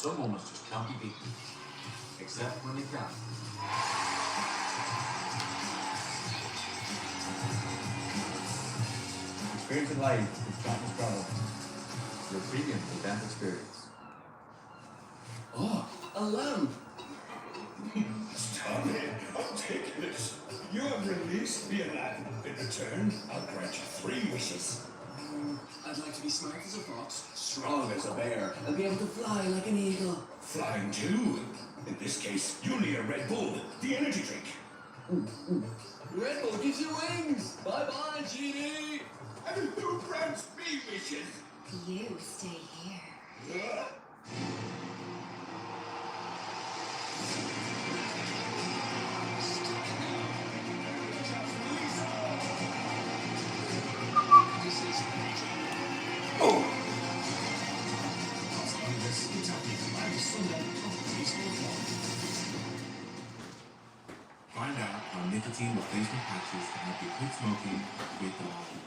Some moments just can't be beaten, except when they can. Experience it live with Champions Travel, your premium event experience. Oh, a lamb! Stop it! I'm taking this. You have released me a lamb. In return, I'll grant you 3 wishes. I'd like to be smart as a fox, strong as a bear, and be able to fly like an eagle. Flying too? In this case, you'll need a Red Bull, the energy drink. Red Bull gives you wings! Bye-bye, genie! And who grants me wishes? You stay here. Find out how nicotine replacement patches can help you quit smoking with the hobby.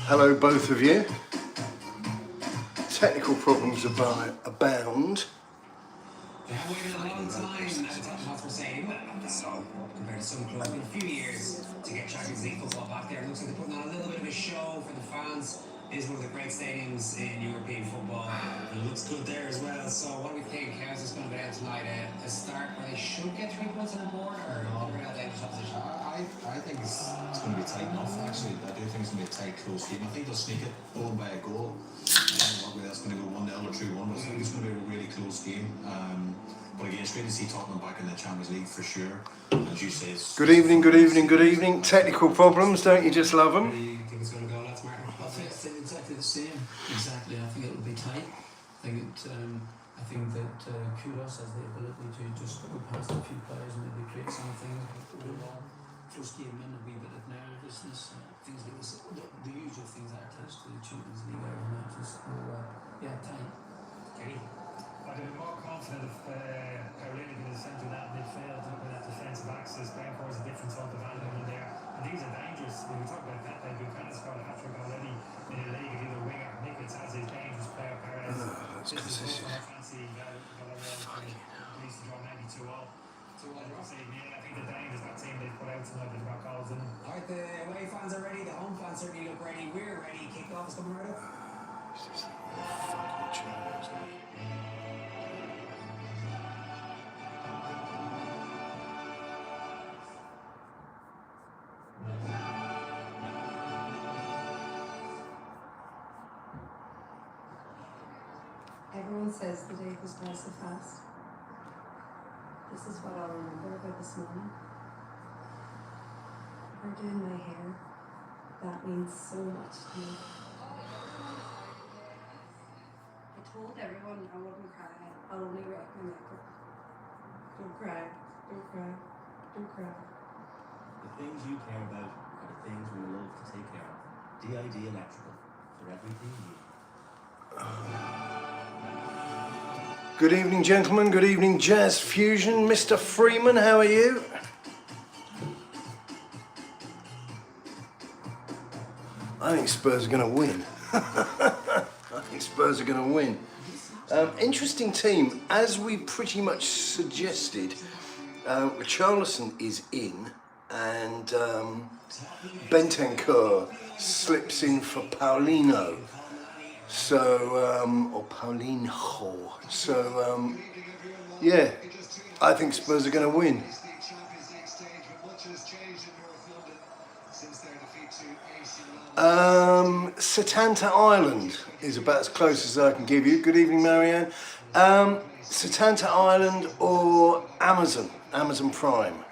Hello, both of you. Technical problems abound. They have waited a long time at the Tottenham Hotspur Stadium, so compared to some clubs in a few years to get Champions League football back there. It looks like they're putting on a little bit of a show for the fans. It is one of the great stadiums in European football. It looks good there as well. So what do we think? How's this going to go down tonight? A start where they should get 3 points on the board, or bring out dangerous opposition? I think it's going to be tight enough, actually. I do think it's going to be a tight, close game. I think they'll sneak it, ball by a goal. Whether that's going to go 1-0 or 2-1, but I think it's going to be a really close game. But again, it's great to see Tottenham back in the Champions League for sure. As you say, it's Good evening, good evening, good evening. Technical problems, don't you just love them? Where do you think it's going to go, lads, Martin? I think it's exactly the same. Exactly. I think it will be tight. I think that Kudos has the ability to just go past a few players and maybe create something. Close game in a wee bit of nervousness, things like this, the usual things that are attached to the Champions League matches. So, yeah, tight. Kenny? I'd be more confident if Carolina could have centre that midfield with that defensive axis. Bencourt's a different sort of animal in there. And these are dangerous. When we talk about that, they've been kind of scored a hat-trick already in the league. Either winger, Nicholas has his dangerous player, Perez. This is what I fancy needs to draw 92 all. So what do I say? Yeah, I think the Danes, that team they've put out tonight, they've got goals in them. Alright, the away fans are ready, the home fans certainly look ready. We're ready. Kick-off is coming right up. Everyone says the day goes by so fast. This is what I'll remember about this morning. Her doing my hair, that means so much to me. I told everyone I wouldn't cry. I'll only wreck my makeup. Don't cry, don't cry, don't cry. The things you care about are the things we love to take care of. DID Electrical, for everything you. Good evening, gentlemen. Good evening, Jazz Fusion. Mr. Freeman, how are you? I think Spurs are going to win. I think Spurs are going to win. Interesting team. As we pretty much suggested, Richarlison is in and Bentancur slips in for Paulinho. So, or Paulinho. So, yeah, I think Spurs are going to win. Setanta Island is about as close as I can give you. Good evening, Marianne. Setanta Island or Amazon Prime.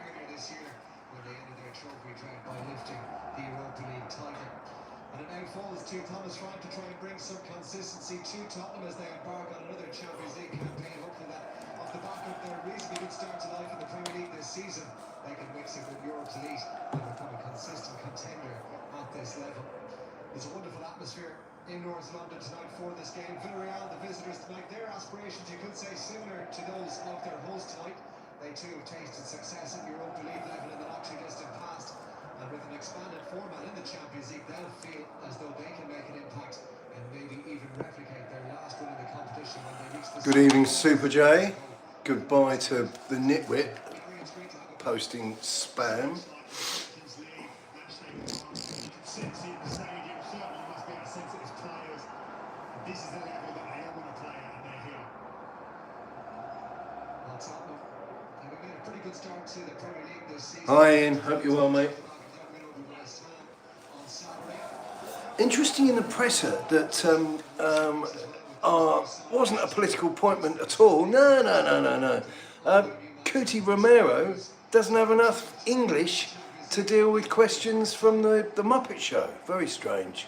Some consistency to Tottenham as they embark on another Champions League campaign. Hopefully that off the back of their reasonably good start to life in the Premier League this season, they can mix it with Europe's elite and become a consistent contender at this level. There's a wonderful atmosphere in North London tonight for this game. Villarreal, the visitors tonight, their aspirations, you could say, similar to those of their host tonight. They too have tasted success at Europa League level in the not too distant past. And with an expanded format in the Champions League, they'll feel as though they can make an impact and maybe even replicate their last win in the competition when they reach the... Good evening, Super J. Goodbye to the nitwit posting spam. Hi Ian, hope you're well, mate. Interesting in the presser that wasn't a political appointment at all. No. Cristian Romero doesn't have enough English to deal with questions from the Muppet Show. Very strange.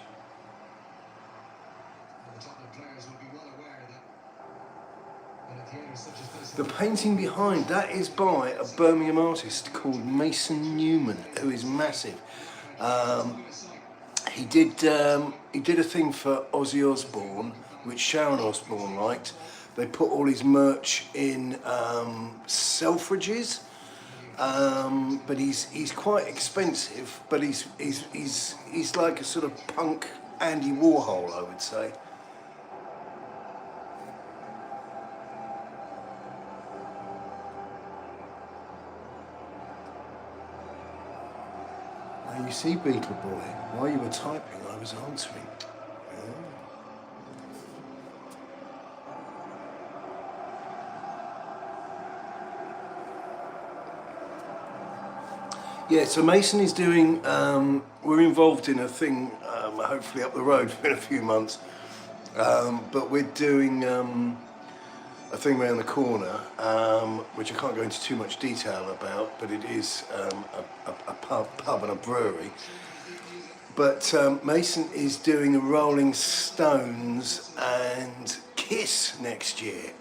The painting behind that is by a Birmingham artist called Mason Newman, who is massive. He did a thing for Ozzy Osbourne, which Sharon Osbourne liked. They put all his merch in Selfridges, but he's quite expensive. But he's like a sort of punk Andy Warhol, I would say. You see, Beetle Boy, while you were typing, I was answering. Yeah, so Mason is doing, we're involved in a thing, hopefully up the road in a few months, but we're doing a thing around the corner, which I can't go into too much detail about, but it is a pub and a brewery. But Mason is doing a Rolling Stones and Kiss next year.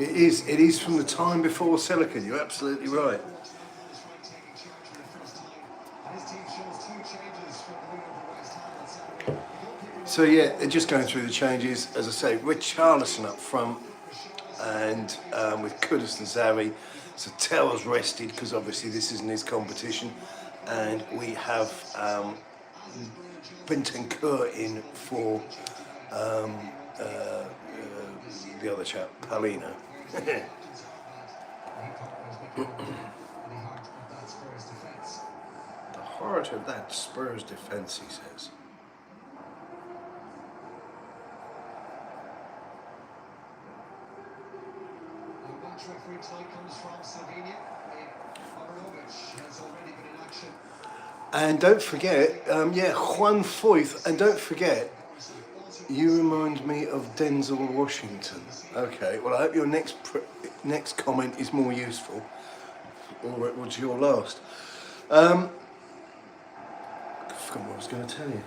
It is from the time before Sessegnon, you're absolutely right. So yeah, they're just going through the changes. As I say, Richarlison up front, and with Kudus and Zari. So Tel's rested because obviously this isn't his competition, and we have Bentancur in for the other chap, Paulino. The heart of that Spurs defence, he says. The match referee tonight comes from Slovenia. Obradovic has already been in action. And don't forget, Juan Foyth, and don't forget, you remind me of Denzel Washington. Okay, well I hope your next comment is more useful, or it was your last. I forgot what I was going to tell you.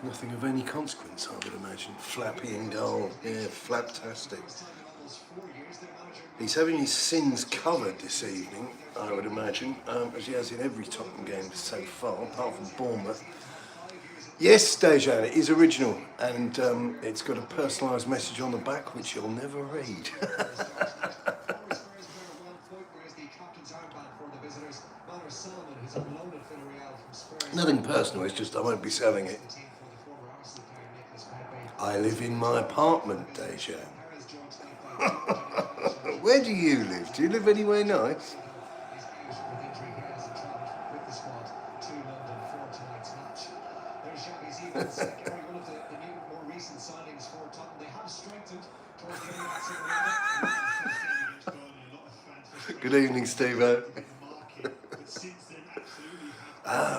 Nothing of any consequence, I would imagine. Flappy and dull, yeah, flaptastic. He's having his sins covered this evening, I would imagine, as he has in every Tottenham game so far, apart from Bournemouth. Yes, Dejan, it is original, and it's got a personalised message on the back which you'll never read. Nothing personal, it's just I won't be selling it. I live in my apartment, Dejan. Where do you live? Do you live anywhere nice? Good evening, Steve-O.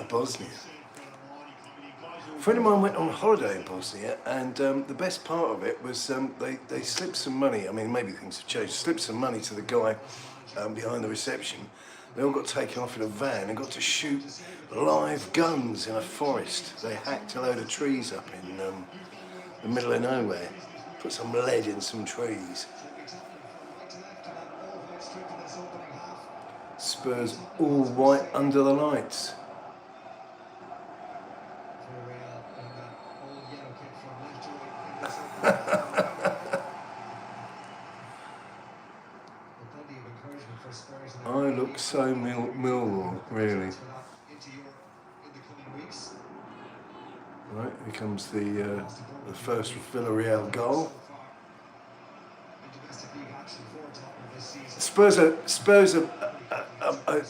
Bosnia. A friend of mine went on holiday in Bosnia, and the best part of it was they slipped some money. I mean, maybe things have changed. Slipped some money to the guy behind the reception, They all got taken off in a van and got to shoot live guns in a forest. They hacked a load of trees up in the middle of nowhere. Put some lead in some trees. Spurs all white under the lights. I look so Millwall, really. Right, here comes the first Villarreal goal. Spurs are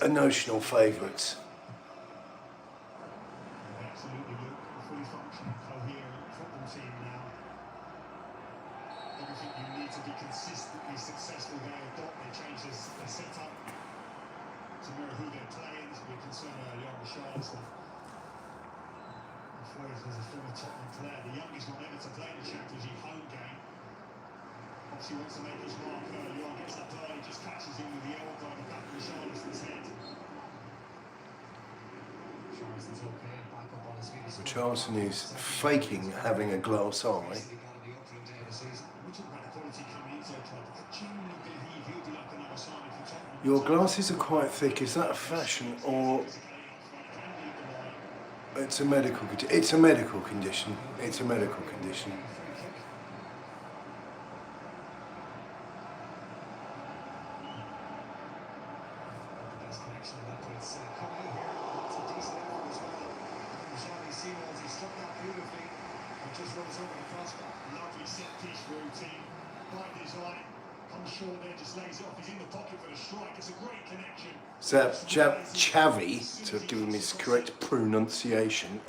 notional favourites. Absolutely look a fully functioning, coherent football team now. Everything you need to be consistently successful there. They changed their setup to mirror who they're playing. This will be a concern early on with Charleston. Floyd is a former Tottenham player, the youngest one ever to play in the Champions League home game. Obviously wants to make his mark early on, gets up early, just catches him with the elbow in the back of Charleston's head. Charleston's okay, back up on his feet. Charleston is faking having a glass eye. Your glasses are quite thick. Is that a fashion or it's a medical condition? It's a medical condition. It's a medical condition. Lovely set piece routine, by design. Comes short there, just lays it off. He's in the pocket for the strike. It's a great connection. So Xavi, to give him his correct pronunciation,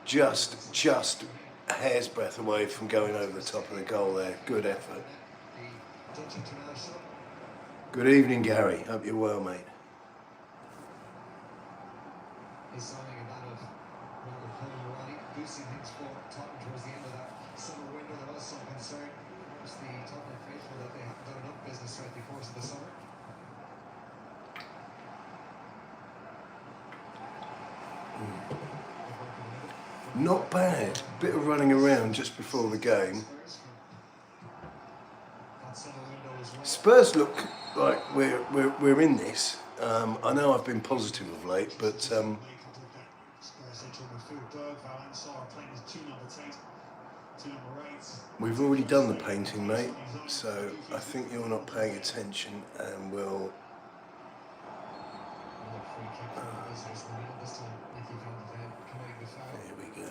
just a hair's breadth away from going over the top of the goal there. Good effort. Good evening, Gary. Hope you're well, mate. He's signing a man of Robert Cole boosting things for Tottenham towards the end of that summer window. There was some concern amongst the Tottenham faithful that they haven't done enough business throughout the course of the summer. Not bad. Bit of running around just before the game. Spurs look like we're in this. I know I've been positive of late, but we've already done the painting, mate. So I think you're not paying attention, and we'll. Here we go.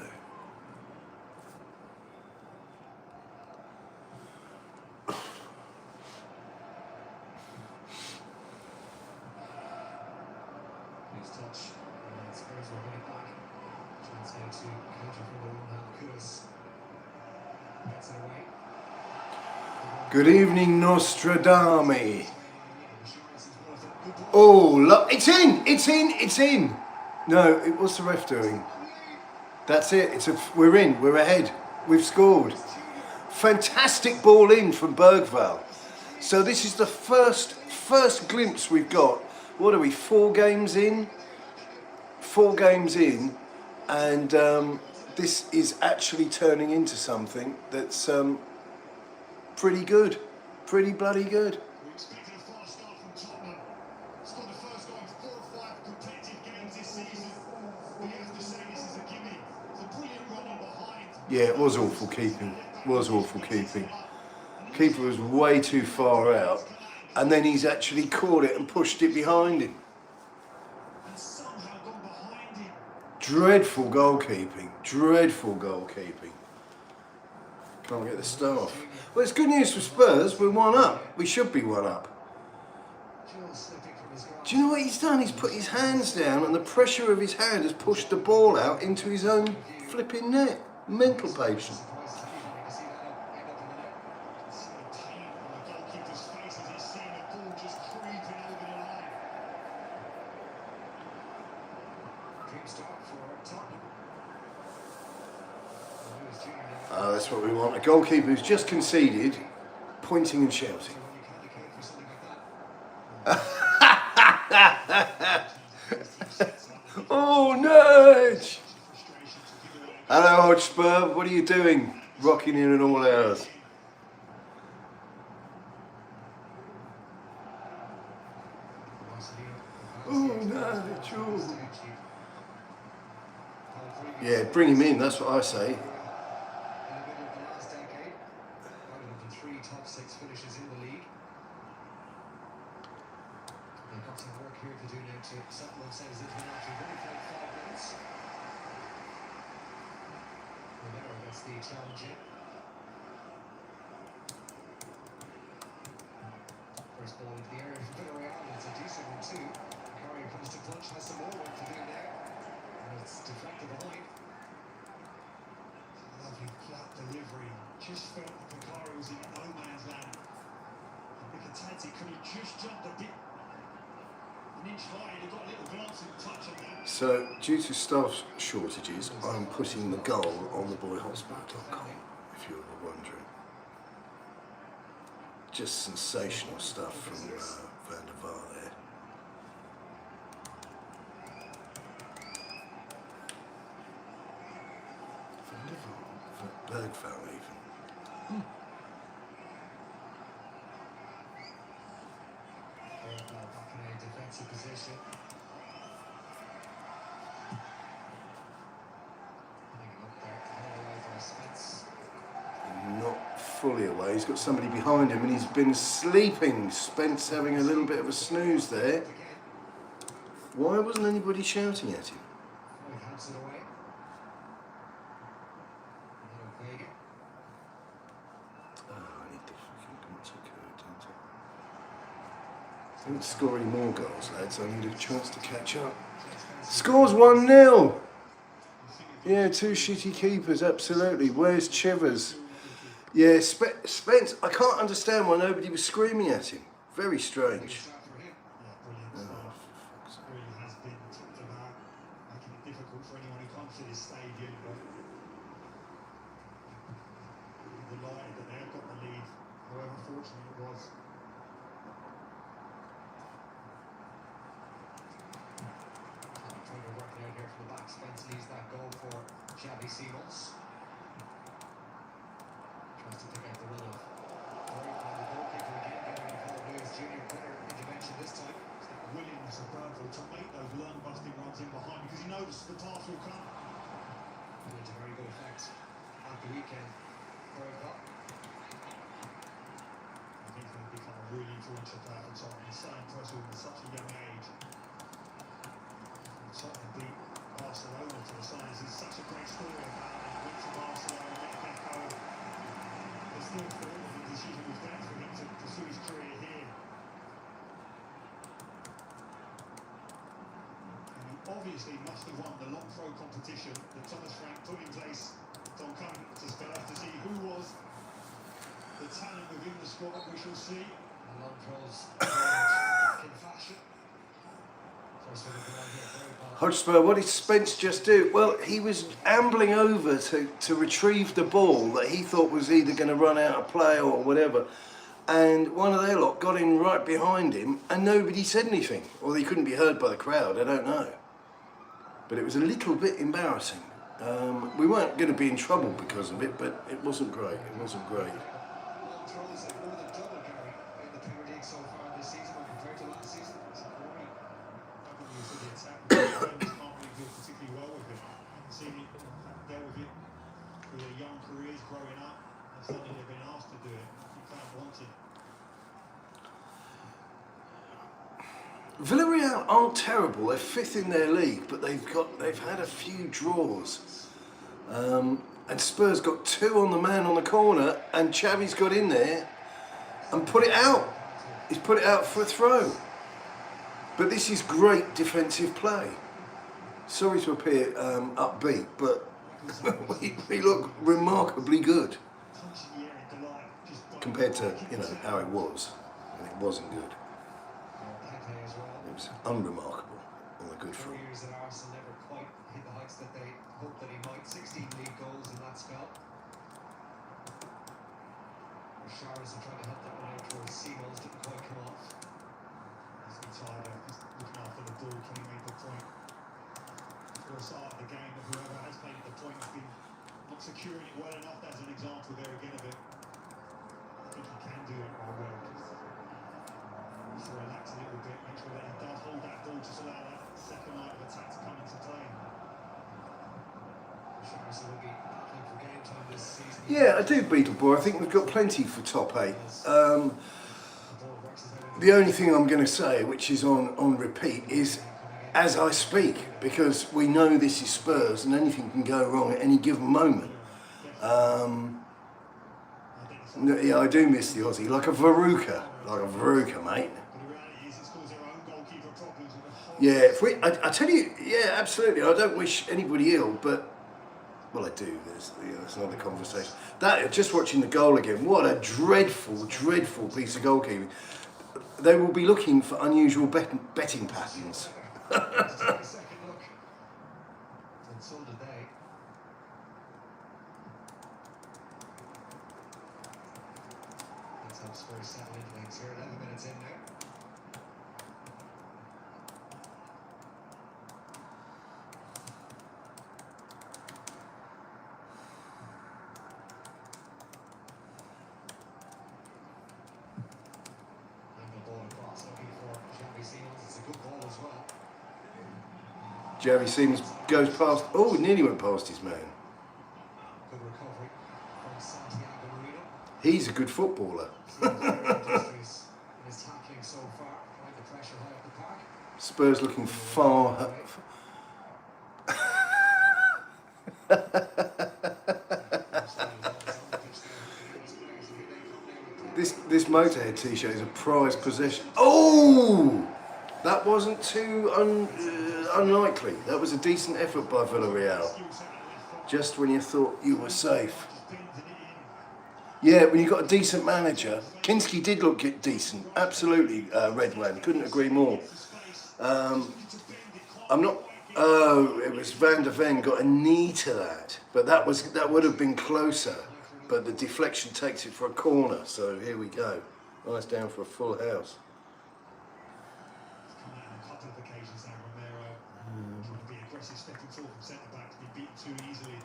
Nice touch. Spurs will win it back. Chance here to counter from the one-hand Kudus. Gets it away. Good evening, Nostradami. Oh, look, it's in! It's in! It's in! No, it was the ref doing. That's it. We're in. We're ahead. We've scored. Fantastic ball in from Bergvall. So this is the first glimpse we've got. What are we? 4 games in. 4 games in, and this is actually turning into something that's pretty good. Pretty bloody good. Yeah, it was awful keeping. Was awful keeping. Keeper was way too far out, and then he's actually caught it and pushed it behind him. Dreadful goalkeeping. Dreadful goalkeeping. Can't get the staff. Well, it's good news for Spurs. We're 1 up. We should be 1 up. Do you know what he's done? He's put his hands down, and the pressure of his hand has pushed the ball out into his own flipping net. Mental patient. That's what we want. A goalkeeper who's just conceded, pointing and shouting. Oh, Nudge! Hello, Hotspur. What are you doing? Rocking in at all hours. Oh, Nudge. Oh. Yeah, bring him in. That's what I say. First ball into the area for Villarreal, and it's a decent one too. Carrier comes to punch, has some more work to do there. And it's deflected behind. Lovely flat delivery. Just felt that Picaro was in no man's land. Mikatadze could have just jumped a bit. An inch high, and he got a little glancing touch on that. So, due to staff shortages, I'm putting the goal on the boyhotspur.com, if you were wondering. Just sensational stuff from Van der Vaart there. Van der Vaart, Bergvall even. Back in a defensive position. Not fully away, he's got somebody behind him and he's been sleeping. Spence having a little bit of a snooze there. Why wasn't anybody shouting at him? Oh, I need the fucking concert code, don't I? Don't score any more goals, lads. I need a chance to catch up. Scores 1-0. Yeah, two shitty keepers, absolutely. Where's Chivers? Yeah, Spence, I can't understand why nobody was screaming at him. Very strange. Really has been talked about, making it difficult for anyone who comes to this stadium. But delighted that they have got the lead, however fortunate it was. Trying to work it out here from the back. Spence leaves that goal for Xavi Simons. Tries to pick out the run of the goalkeeper again, getting in for the Blues. Junior better intervention this time. Williams of Burnville to make those lung-busting runs in behind because he knows the pass will come. And to very good effect at the weekend. World Cup. I think he's going to become a really influential player for Tottenham. He's so impressive at such a young age. And Tottenham beat Barcelona to the signs. It's such a great story about it. Went to Barcelona, let him go. They still thought the decision was down for him to pursue his career here. Obviously must have won the long throw competition that Thomas Frank put in place. Don Cohen to start to see who was the talent within the squad. We shall see. And long throws in fashion. First one of the line here, very well. Hotspur, what did Spence just do? Well, he was ambling over to retrieve the ball that he thought was either going to run out of play or whatever. And one of their lot got in right behind him and nobody said anything. Or they couldn't be heard by the crowd, I don't know. But it was a little bit embarrassing. We weren't going to be in trouble because of it, but it wasn't great. It wasn't great. Long throws at more than double carry in the Premier League so far this season when compared to last season. It's a great W for the attack. Players can't really deal particularly well with it. Haven't seen it, dealt with it through their young careers growing up. And suddenly they've been asked to do it. You can't want it. Villarreal aren't terrible. They're fifth in their league, but they've had a few draws. And Spurs got two on the man on the corner, and Xavi's got in there and put it out. He's put it out for a throw. But this is great defensive play. Sorry to appear upbeat, but we look remarkably good compared to how it was, and it wasn't good. It was unremarkable on a good front. 4 years at Arsenal, never quite hit the heights that they hoped that he might. 16 league goals in that spell. Showers are trying to help that one out towards Simons, didn't quite come off. tighter, just looking after the ball. Can he make the point? For the start of the game, but whoever has played at the point has been not securing it well enough. That's an example there again of it. I think he can do it quite well. Just to relax a little bit, make sure that he does hold that ball, just allow that second line of attack to come into play. Yeah, I do, Beetle Boy. I think we've got plenty for top 8. The only thing I'm going to say, which is on repeat, is as I speak, because we know this is Spurs and anything can go wrong at any given moment. Yeah, I do miss the Aussie, like a Veruca, mate. Yeah, if we, I tell you, yeah, absolutely. I don't wish anybody ill, but well, I do. There's another conversation. That just watching the goal again. What a dreadful, dreadful piece of goalkeeping. They will be looking for unusual betting patterns. Spurs settle into things here. 11 minutes in now. Angle ball across, looking for Giovani Lo Celso. It's a good ball as well. Giovani Lo Celso goes past. Oh, nearly went past his man. Good recovery from Santiago Marino. He's a good footballer. Spurs looking far. This Motorhead t-shirt is a prized possession. Oh, that wasn't too unlikely. That was a decent effort by Villarreal. Just when you thought you were safe. Yeah, when you've got a decent manager. Kinski did look decent, absolutely, Redman, couldn't agree more. I'm not, oh, it was Van der Ven got a knee to that, but that would have been closer, but the deflection takes it for a corner, so here we go. Nice down for a full house. Come out on a couple of occasions now, Romero, trying to be aggressive, stepping forward from centre-back, to be beaten too easily.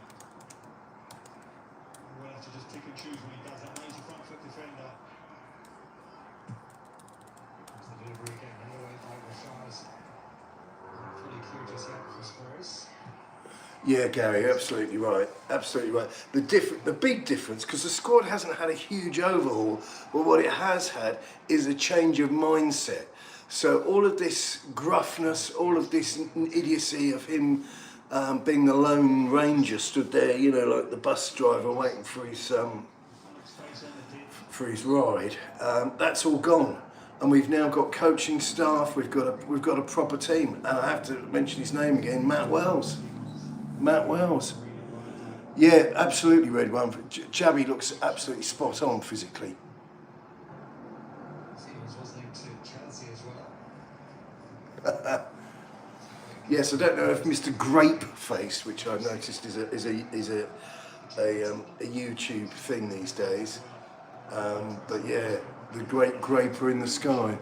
We'll have to just pick and choose when he does that. Now he's a front foot defender. It's the delivery again, anyway, by Rashard's. Fully clear just yet for Spurs. Yeah, Gary, absolutely right. Absolutely right. The big difference, because the squad hasn't had a huge overhaul, but what it has had is a change of mindset. So all of this gruffness, all of this idiocy of him being the lone ranger stood there, you know, like the bus driver waiting for his ride. That's all gone, and we've now got coaching staff. We've got a proper team, and I have to mention his name again, Matt Wells. Matt Wells. Yeah, absolutely, Red One. Xabi looks absolutely spot on physically. Was linked to Chelsea as well. Yes, I don't know if Mr. Grapeface, which I've noticed is a YouTube thing these days, but yeah, the great graper in the sky.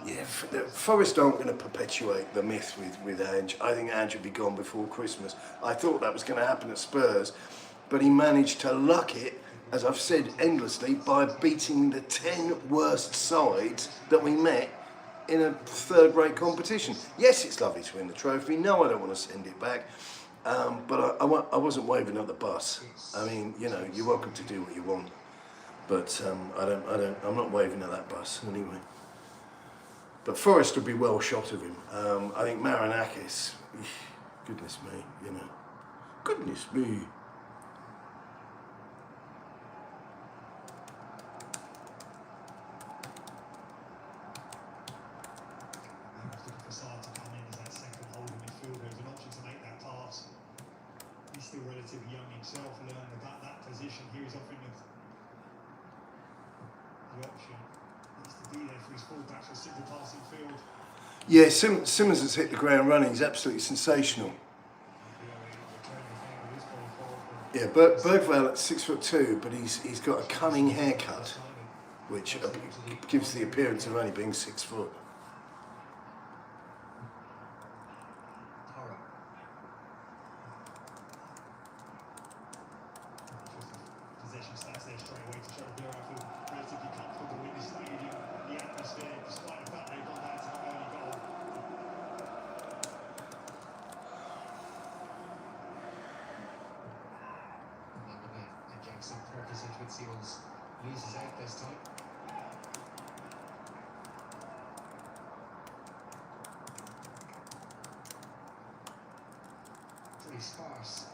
Yeah, Forest aren't going to perpetuate the myth with Ange. I think Ange will be gone before Christmas. I thought that was going to happen at Spurs, but he managed to luck it, as I've said endlessly, by beating the 10 worst sides that we met in a third-rate competition. Yes, it's lovely to win the trophy. No, I don't want to send it back, but I wasn't waving at the bus. I mean, you know, you're welcome to do what you want, but I'm not waving at that bus anyway. But Forrest would be well shot of him. I think Marinakis, goodness me, you know, goodness me. Looking for Sarr to come in as that second holding midfielder as an option to make that pass. He's still relatively young himself, learning about that position. Here he's offering the option. Needs to be there for his fullbacks for a simple passing field. Yeah, Simmons has hit the ground running. He's absolutely sensational. Yeah, Bergvall at 6'2", but he's got a cunning haircut. which gives the appearance of only being 6 foot. Possession stats there straight away to show Vera feel relatively comfortable in this stadium, the atmosphere, despite the fact they've gone down to an early goal. And Jackson purpose into it, Seals loses out this time. Pretty sparse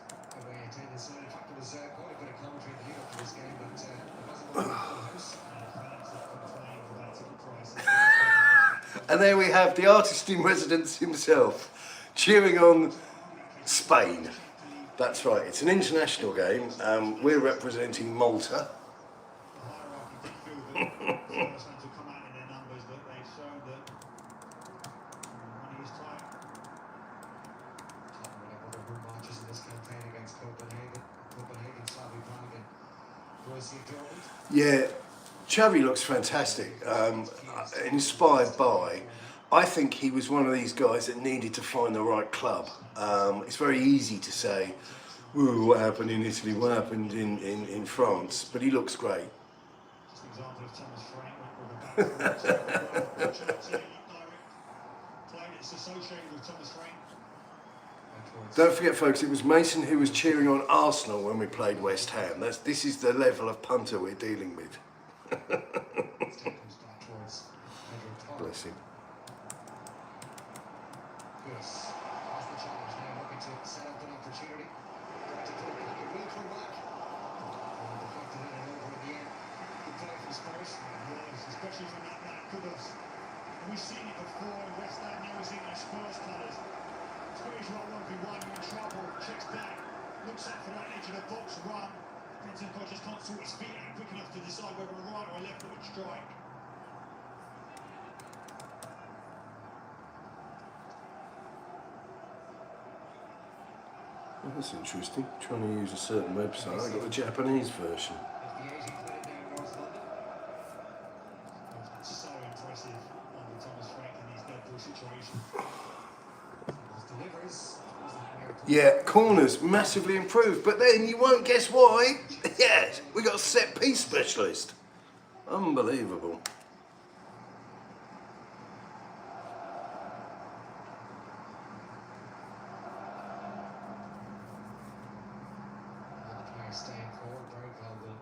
away attendance. In fact, there was quite a bit of commentary in the lead up to this game, but it wasn't going to be full house. Fans that complain about ticket prices. And there we have the artist in residence himself, cheering on Spain. That's right, it's an international game. We're representing Malta. The hierarchy did feel that Spurs fans will come out in their numbers, but they've shown that money is tight. Tottenham will have other home matches in this campaign against Copenhagen, Fabio Paratici, Borussia Dortmund. Yeah, Xavi looks fantastic. Inspired by, I think he was one of these guys that needed to find the right club. It's very easy to say, ooh, what happened in Italy, what happened in France, but he looks great. Just an example of Thomas Frank went with the back. Played, it's associated with Thomas Frank. Don't forget, folks, it was Mason who was cheering on Arsenal when we played West Ham. This is the level of punter we're dealing with. Bless him. Yes, that's the challenge now, looking to set up an opportunity. To put it back, it will come back. And deflected in and over in the end. Good play from Spurs. Yes, especially from that man. Could have. We've seen it before in West Ham. Now we're seeing our Spurs players. Spurs run 1v1, you're in trouble. Checks back, looks up for that edge of the box, run. Vincent just can't sort his feet out quick enough to decide whether a right or a left foot strike. Oh, that's interesting. Trying to use a certain website. I got the Japanese version. That's so impressive under Thomas Frank in these dead ball situations. Delivers. Yeah, corners massively improved, but then you won't guess why. Yes, we got a set piece specialist. Unbelievable. The player staying forward. Bryan Gil will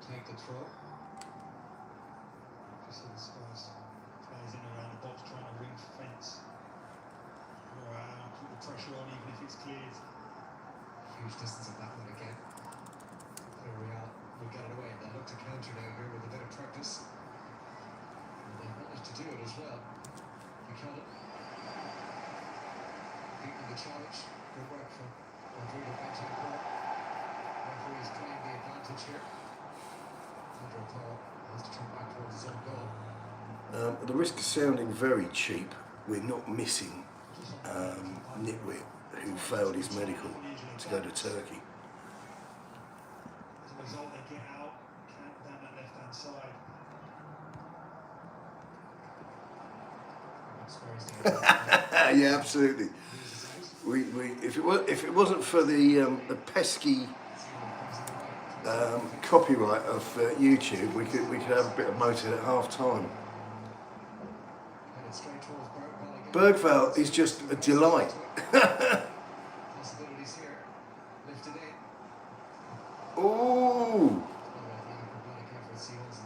take the throw. Just see the Spurs players in and around the box trying to ring fence. Wow, keep the pressure on even if it's cleared. Huge distance of that one again. Real will get it away. They look to counter now here with a bit of practice. And they managed to do it as well. Buchanan beating the challenge. Good work from Rodrigo Bentancur. Referee is playing the advantage here. Andrew Paul has to turn back towards his own goal. At the risk of sounding very cheap, we're not missing Nitwit, who failed his medical to go to Turkey. As a result, they get out, down that left-hand side. Yeah, absolutely. If it wasn't for the pesky copyright of YouTube, we could have a bit of motor at half time. Bergvall is just a delight. Possibilities here. Lifted in. Ooh.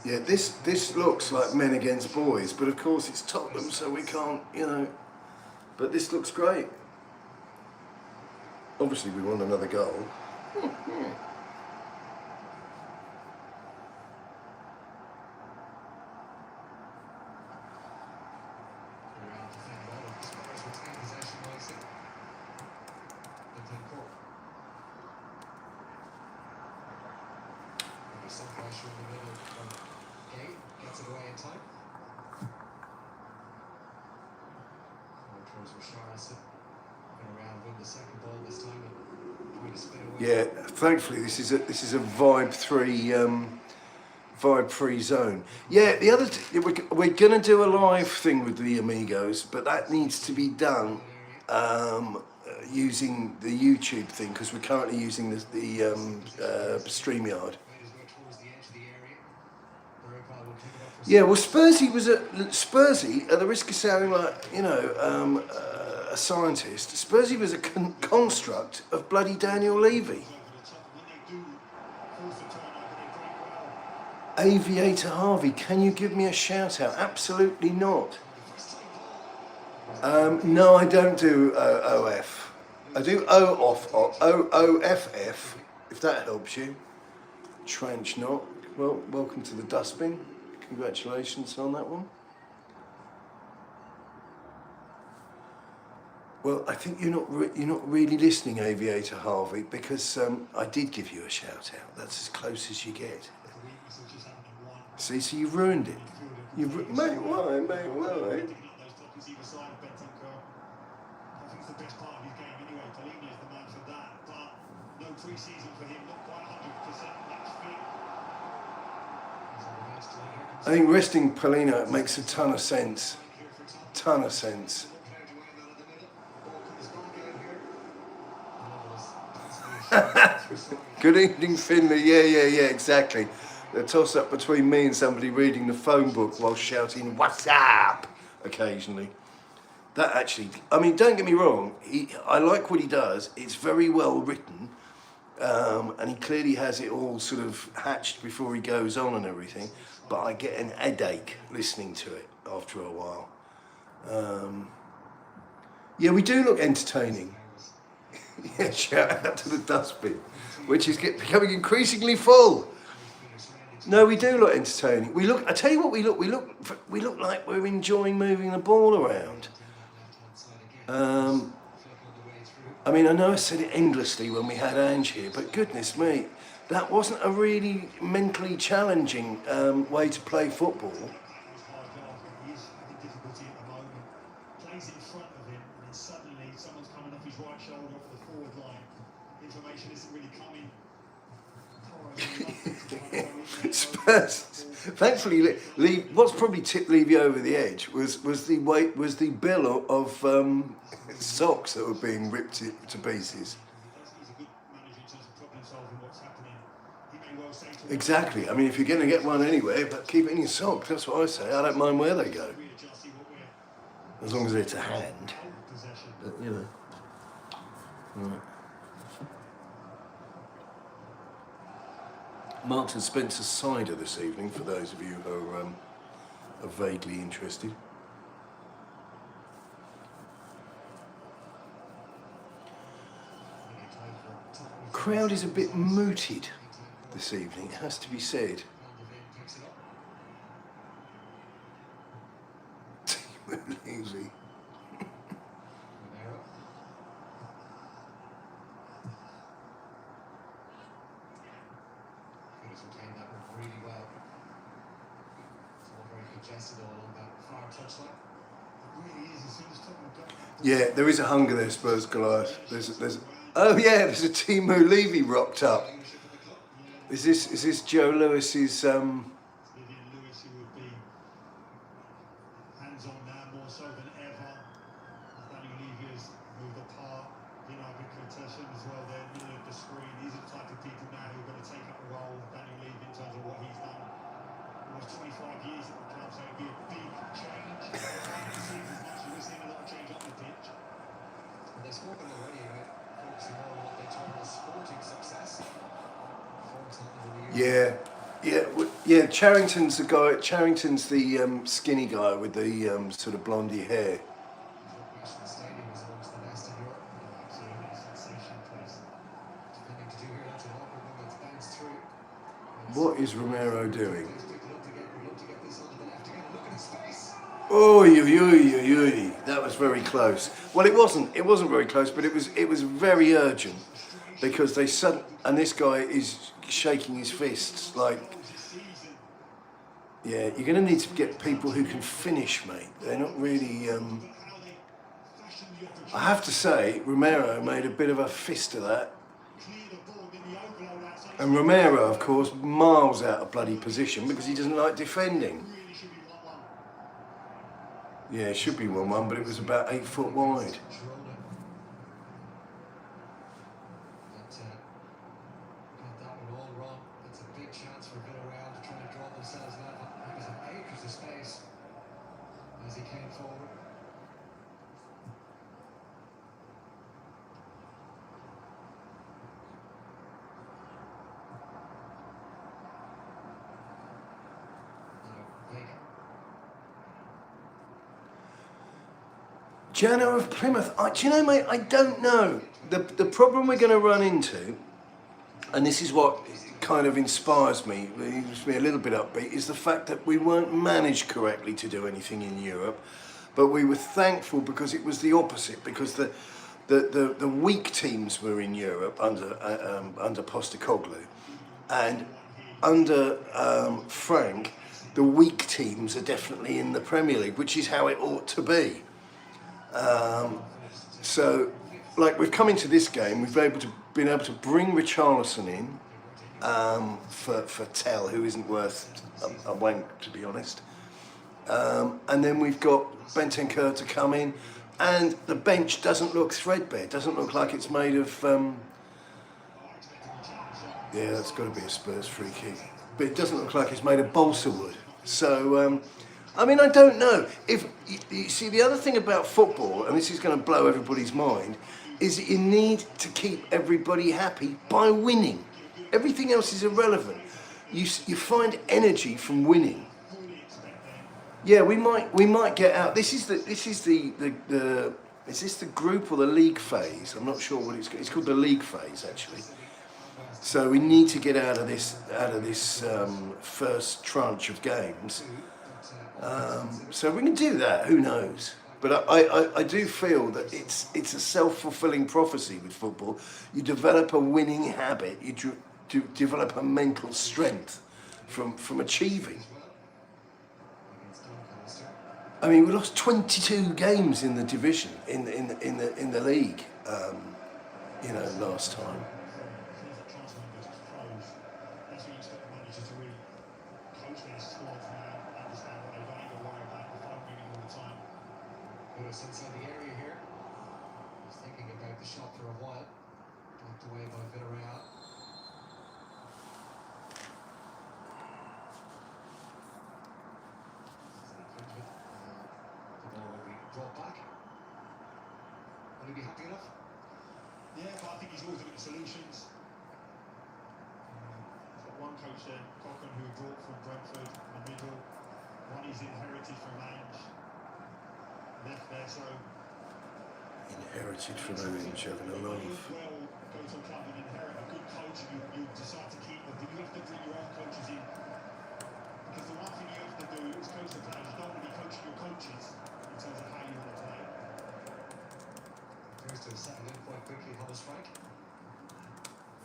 Yeah, this looks like men against boys, but of course it's Tottenham, so we can't, you know. But this looks great. Obviously, we want another goal. Some pressure in the middle from Kane, gets it away in time. Forward towards Richarlison. Going around, win the second ball this time and trying to spin away. Yeah, thankfully this is a Vibe 3 via pre-zone. Yeah, the other we're gonna do a live thing with the amigos, but that needs to be done using the YouTube thing because we're currently using the StreamYard. Yeah, well, Spursy at the risk of sounding like, you know, a scientist, Spursy was a construct of bloody Daniel Levy. Aviator Harvey, can you give me a shout out? Absolutely not. No, I don't do OF. I do OFF, if that helps you. Trench knot. Well, welcome to the dustbin. Congratulations on that one. Well, I think you're not really listening, Aviator Harvey, because I did give you a shout out. That's as close as you get. See, so you've ruined it. Mate, why, mate, why? I think it's the best part of his game anyway. Polina is the man for that, but no pre-season for him, not quite 100% match fit. I think resting Polina makes a ton of sense. Ton of sense. Good evening, Finley. Yeah, exactly. The toss-up between me and somebody reading the phone book while shouting, "What's up?" occasionally. That actually, I mean, don't get me wrong, I like what he does. It's very well written, and he clearly has it all sort of hatched before he goes on and everything, but I get an headache listening to it after a while. Yeah, we do look entertaining. Yeah, shout out to the dustbin, which is becoming increasingly full. No, we do look entertaining. We look, I tell you what we look like we're enjoying moving the ball around. I mean, I know I said it endlessly when we had Ange here, but goodness me, that wasn't a really mentally challenging way to play football. Plays in front of him, and then suddenly someone's coming off his right shoulder off the forward line. Information isn't really coming. Spurs. Thankfully, what's probably tipped Levy over the edge was the bill of socks that were being ripped to pieces. Exactly. I mean, if you're going to get one anyway, but keep it in your sock. That's what I say. I don't mind where they go, as long as it's a hand. But, you know. Right. Marks and Spencer cider this evening, for those of you who are vaguely interested. Crowd is a bit mooted this evening, it has to be said. Levy. Yeah, there is a hunger there, Spurs Goliath. There's oh yeah, there's a Timu Levy rocked up. Is this Joe Lewis's Hands on now more so than ever. Daniel Levy has moved apart. You know, a big contention as well there, middle of the screen. These are the type of people now who are going to take up the role of Daniel Levy in terms of what he's done. Almost 25 years at the club, so it'll be a big change. We're seeing a lot of change on the pitch. And they've spoken already about focusing on what they term as sporting success. Yeah. Charrington's the guy. Charrington's the skinny guy with the sort of blondie hair. What is Romero doing? Oy. That was very close. Well, it wasn't very close, but it was very urgent because they and this guy is shaking his fists like, yeah, you're going to need to get people who can finish, mate. They're not really. I have to say, Romero made a bit of a fist of that. And Romero, of course, miles out of bloody position because he doesn't like defending. Yeah, it should be 1-1, but it was about 8 foot wide. Jano of Plymouth. Do you know, mate, I don't know. The problem we're going to run into, and this is what kind of inspires me, leaves me a little bit upbeat, is the fact that we weren't managed correctly to do anything in Europe, but we were thankful because it was the opposite, because the weak teams were in Europe under Postecoglou, and under Frank, the weak teams are definitely in the Premier League, which is how it ought to be. So, like, we've come into this game, we've been able to bring Richarlison in for Tell, who isn't worth a wank, to be honest. And then we've got Bentancur to come in, and the bench doesn't look threadbare. It doesn't look like it's made of... yeah, that's got to be a Spurs free kick. But it doesn't look like it's made of balsa wood. So... I mean, I don't know. If you see, the other thing about football, and this is going to blow everybody's mind, is that you need to keep everybody happy by winning. Everything else is irrelevant. You find energy from winning. Yeah, we might get out. Is this the group or the league phase? I'm not sure what it's called. The league phase, actually. So we need to get out of this first tranche of games. So we can do that, who knows? But I do feel that it's a self-fulfilling prophecy with football. You develop a winning habit, you develop a mental strength from achieving. I mean, we lost 22 games in the division, in the league, last time. Inside the area here. He's thinking about the shot for a while. Blocked away by Villarreal. The ball will be brought back. Will he be happy enough? Yeah, but I think he's always looking at solutions. He's got one coach there, Cochrane, who he brought from Brentford in the middle. One he's inherited from Ange. Left there, so inherited from Ange, having a laugh. Well, go to a club and inherit a good coach, and you decide to keep them. But you have to bring your own coaches in, because the one thing you have to do is coach the players. You don't want to be coaching your coaches in terms of how you want to play. Appears to have settled in quite quickly, Thomas Frank.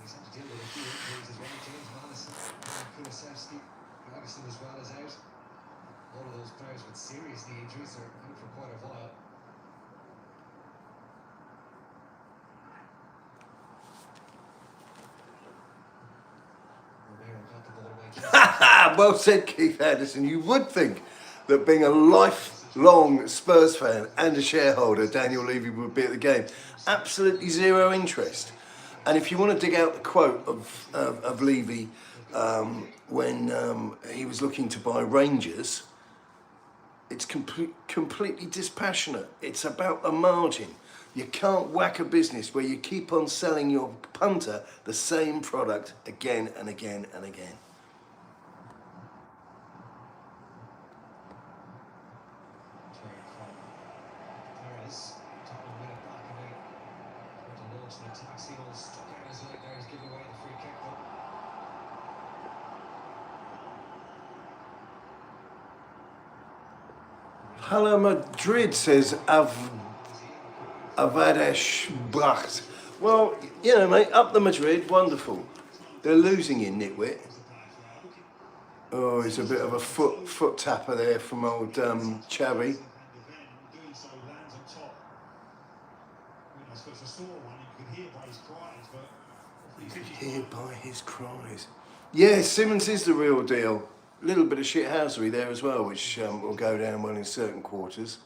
He's had to deal with a few injuries as well. James Madison, Kulusevski, Ferguson as well as out. All of those players with serious knee injuries are out for quite a while. Romero got the ball away. Well said, Keith Anderson. You would think that being a lifelong Spurs fan and a shareholder, Daniel Levy would be at the game. Absolutely zero interest. And if you want to dig out the quote of Levy when he was looking to buy Rangers, it's completely dispassionate. It's about the margin. You can't whack a business where you keep on selling your punter the same product again and again and again. Hala Madrid says Avadesh Bracht. Well, you know, mate, up the Madrid, wonderful. They're losing you, nitwit. Oh, it's a bit of a foot tapper there from old Xavi. Could hear by his cries. Yeah, Simmons is the real deal. A little bit of shithousery there as well, which will go down well in certain quarters.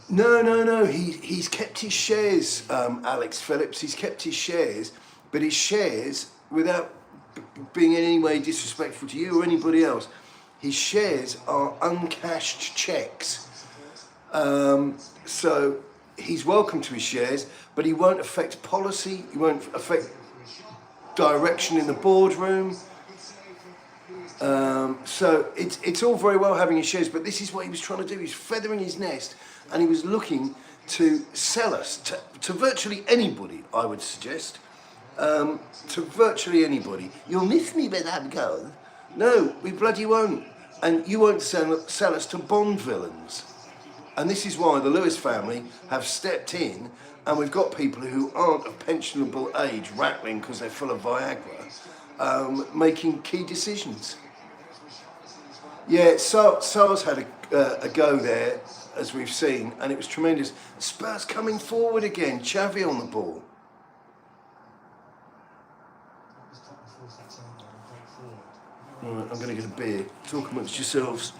No. He's kept his shares, Alex Phillips. He's kept his shares, but his shares, without being in any way disrespectful to you or anybody else, his shares are uncashed checks. So he's welcome to his shares, but he won't affect policy. He won't affect direction in the boardroom. So it's all very well having his shares, but this is what he was trying to do. He's feathering his nest, and he was looking to sell us to virtually anybody, I would suggest. To virtually anybody. You'll miss me when I'm gone. No, we bloody won't. And you won't sell us to Bond villains. And this is why the Lewis family have stepped in, and we've got people who aren't of pensionable age rattling because they're full of Viagra, making key decisions. Yeah, Sarr's had a go there, as we've seen, and it was tremendous. Spurs coming forward again, Xavi on the ball. Right, I'm going to get a beer. Talk amongst yourselves.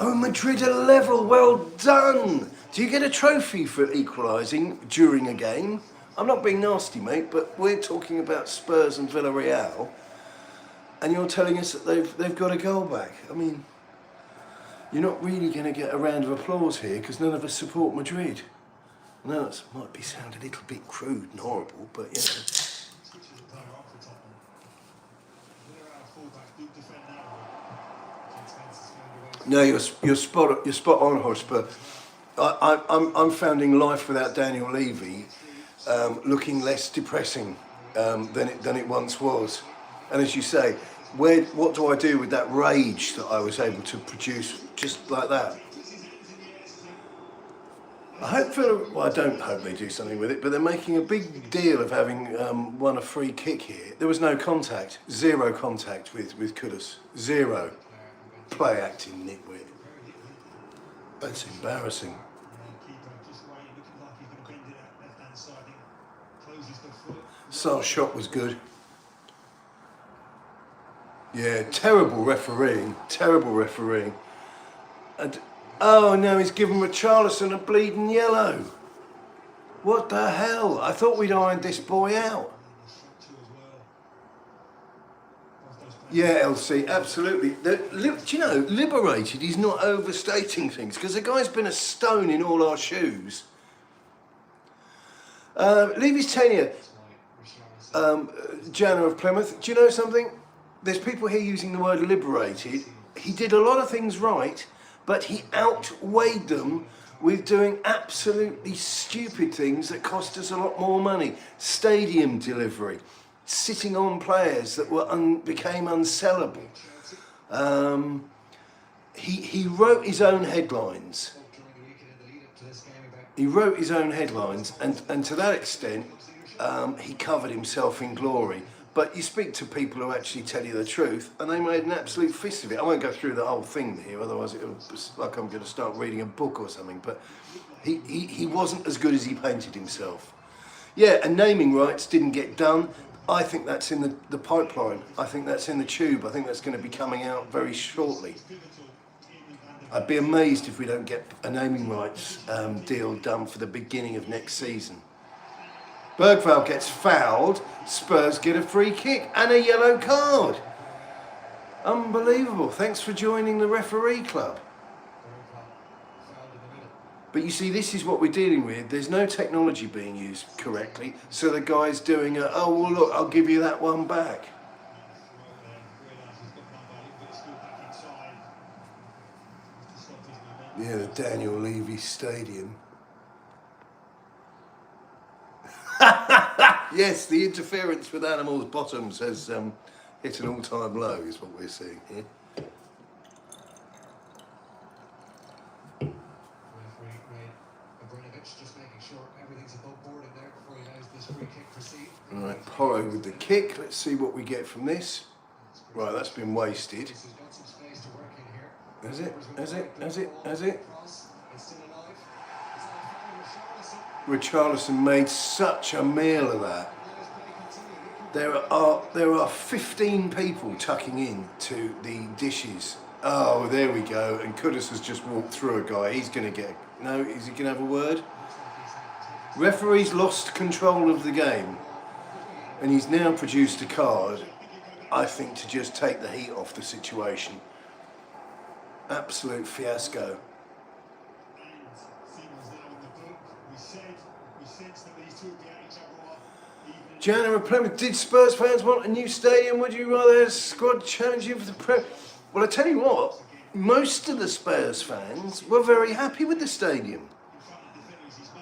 Oh, Madrid are level, well done! Do you get a trophy for equalising during a game? I'm not being nasty, mate, but we're talking about Spurs and Villarreal, and you're telling us that they've got a goal back. I mean, you're not really going to get a round of applause here because none of us support Madrid. No, it might sound a little bit crude and horrible, but you know. No, you're spot on, Hotspur. I'm finding life without Daniel Levy looking less depressing than it once was. And as you say, what do I do with that rage that I was able to produce just like that? I don't hope they do something with it, but they're making a big deal of having won a free kick here. There was no contact, zero contact with Kudus, zero. Play acting nitwit. That's embarrassing. Sarr's shot was good. Yeah, terrible refereeing. And oh no, he's given Richarlison a bleeding yellow. What the hell? I thought we'd ironed this boy out. Yeah, LC, absolutely. Do you know, liberated is not overstating things, because the guy's been a stone in all our shoes. Levy's tenure, Jana of Plymouth, do you know something? There's people here using the word liberated. He did a lot of things right, but he outweighed them with doing absolutely stupid things that cost us a lot more money. Stadium delivery. Sitting on players that became unsellable. He wrote his own headlines. And to that extent, he covered himself in glory. But you speak to people who actually tell you the truth, and they made an absolute fist of it. I won't go through the whole thing here, otherwise it'll be like I'm going to start reading a book or something. But he wasn't as good as he painted himself. Yeah, and naming rights didn't get done. I think that's in the pipeline. I think that's in the tube. I think that's going to be coming out very shortly. I'd be amazed if we don't get a naming rights deal done for the beginning of next season. Bergvall gets fouled. Spurs get a free kick and a yellow card. Unbelievable. Thanks for joining the referee club. But you see, this is what we're dealing with. There's no technology being used correctly, so the guy's doing oh, well, look, I'll give you that one back. Yeah, the Daniel Levy Stadium. Yeah, Yes, the interference with animals' bottoms has hit an all-time low, is what we're seeing here. Referee Ray Abramovich just making sure everything's above board in there before he allows this free kick to proceed. Right, Porro with the kick. Let's see what we get from this. Right, that's been wasted. He's got some space to work in here. Has it? Has it? Has it? Has it? Cross, it's still alive. It's like Richarlison made such a meal of that. There are 15 people tucking in to the dishes. Oh, there we go. And Kudus has just walked through a guy. He's going to get... No, is he going to have a word? Referee's lost control of the game. And he's now produced a card, I think, to just take the heat off the situation. Absolute fiasco. Jana Plymouth, did Spurs fans want a new stadium? Would you rather have a squad challenging for the Prem? Well, I tell you what, most of the Spurs fans were very happy with the stadium.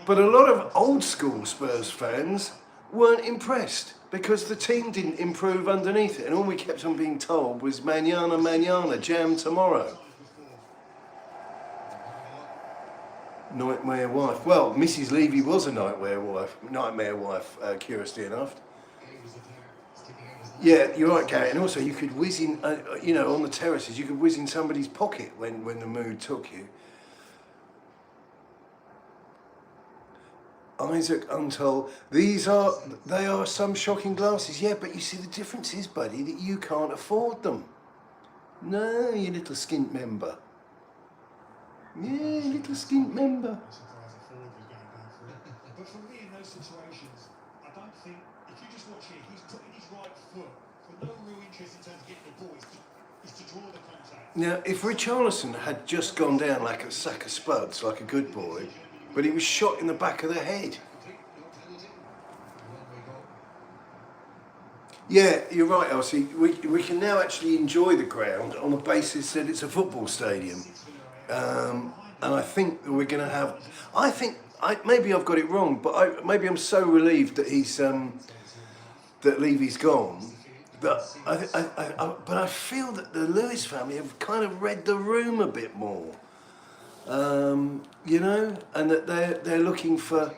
But a lot of old school Spurs fans weren't impressed because the team didn't improve underneath it. And all we kept on being told was manana, manana, jam tomorrow. Nightmare wife. Well, Mrs. Levy was a nightmare wife, curiously enough. Yeah, you're right, Gary. And also, you could whiz in, you know, on the terraces, you could whiz in somebody's pocket when the mood took you. Isaac Untold, they are some shocking glasses. Yeah, but you see the difference is, buddy, that you can't afford them. No, you little skint member. Yeah, little skint member. But for me, in those situations, I don't think, if you just watch here, he's putting his right foot for no real interest in terms of getting the ball, is to draw the contact. Now, if Richarlison had just gone down like a sack of spuds, like a good boy, but he was shot in the back of the head. Yeah, you're right, Elsie. We can now actually enjoy the ground on the basis that it's a football stadium. And I think we're going to have... maybe I've got it wrong, but maybe I'm so relieved that he's... that Levy's gone. But I feel that the Lewis family have kind of read the room a bit more. You know, and that they're looking for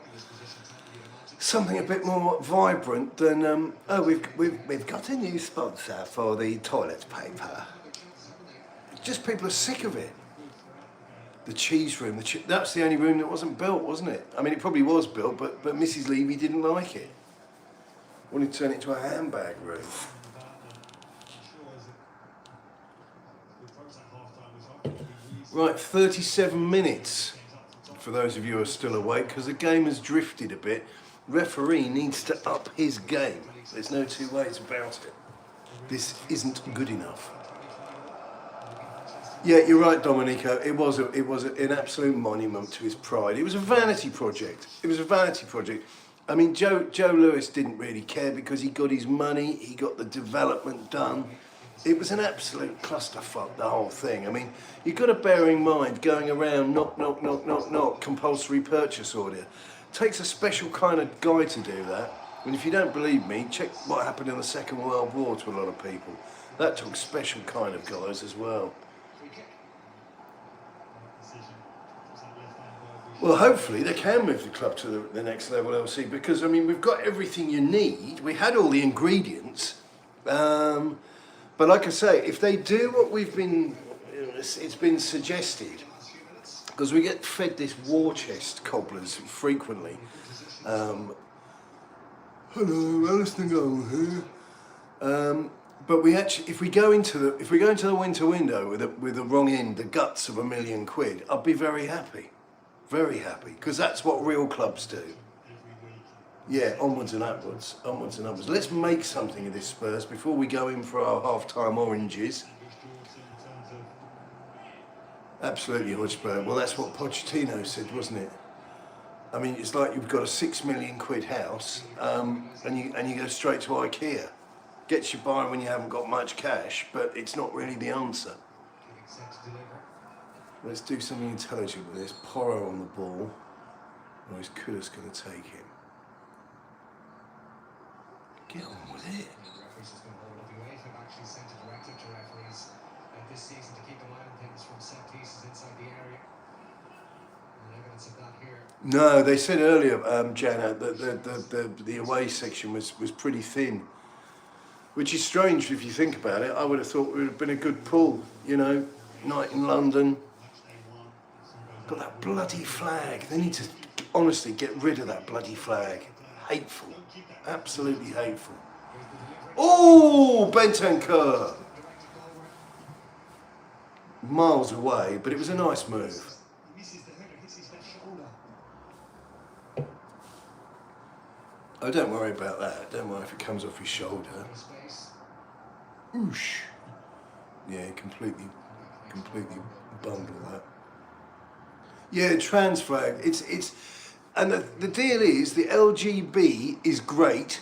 something a bit more vibrant than we've got a new sponsor for the toilet paper. Just people are sick of it. The cheese room, that's the only room that wasn't built, wasn't it? I mean, it probably was built, but Mrs. Levy didn't like it. Wanted to turn it into a handbag room. Right, 37 minutes for those of you who are still awake, because the game has drifted a bit. Referee needs to up his game. There's no two ways about it. This isn't good enough. Yeah, you're right, Domenico. It was an absolute monument to his pride. It was a vanity project. It was a vanity project. I mean, Joe Lewis didn't really care because he got his money, he got the development done. It was an absolute clusterfuck, the whole thing. I mean, you've got to bear in mind, going around knock, knock, knock, knock, knock, compulsory purchase order. It takes a special kind of guy to do that. And if you don't believe me, check what happened in the Second World War to a lot of people. That took special kind of guys as well. Well, hopefully they can move the club to the next level, LC, because, I mean, we've got everything you need. We had all the ingredients. But like I say, if they do what it's been suggested, because we get fed this war chest cobblers frequently. Hello, Alistair Gold here. But we actually, if we go into the winter window with the wrong end, the guts of £1 million, I'd be very happy. Very happy, because that's what real clubs do. Yeah, onwards and upwards, onwards and upwards. Let's make something of this, Spurs, before we go in for our half-time oranges. Absolutely, Hotspur. Well, that's what Pochettino said, wasn't it? I mean, it's like you've got a £6 million house, and you go straight to IKEA. Gets you by when you haven't got much cash, but it's not really the answer. Let's do something intelligent with this. Porro on the ball. Or is Kudus going to take him? Get on with it. The referees just going to hold up. The UEFA have actually sent a directive to referees this season to keep an eye on things from set pieces inside the area. And evidence of that here. No, they said earlier, Jana, that the away section was pretty thin. Which is strange if you think about it. I would have thought it would have been a good pull, you know, night in London. Got that bloody flag. They need to honestly get rid of that bloody flag. Hateful. Absolutely hateful. Oh, Bentancur! Miles away, but it was a nice move. Oh, don't worry about that. Don't worry if it comes off his shoulder. Oosh. Yeah, completely bundle that. Yeah, trans flag. And the deal is the LGB is great.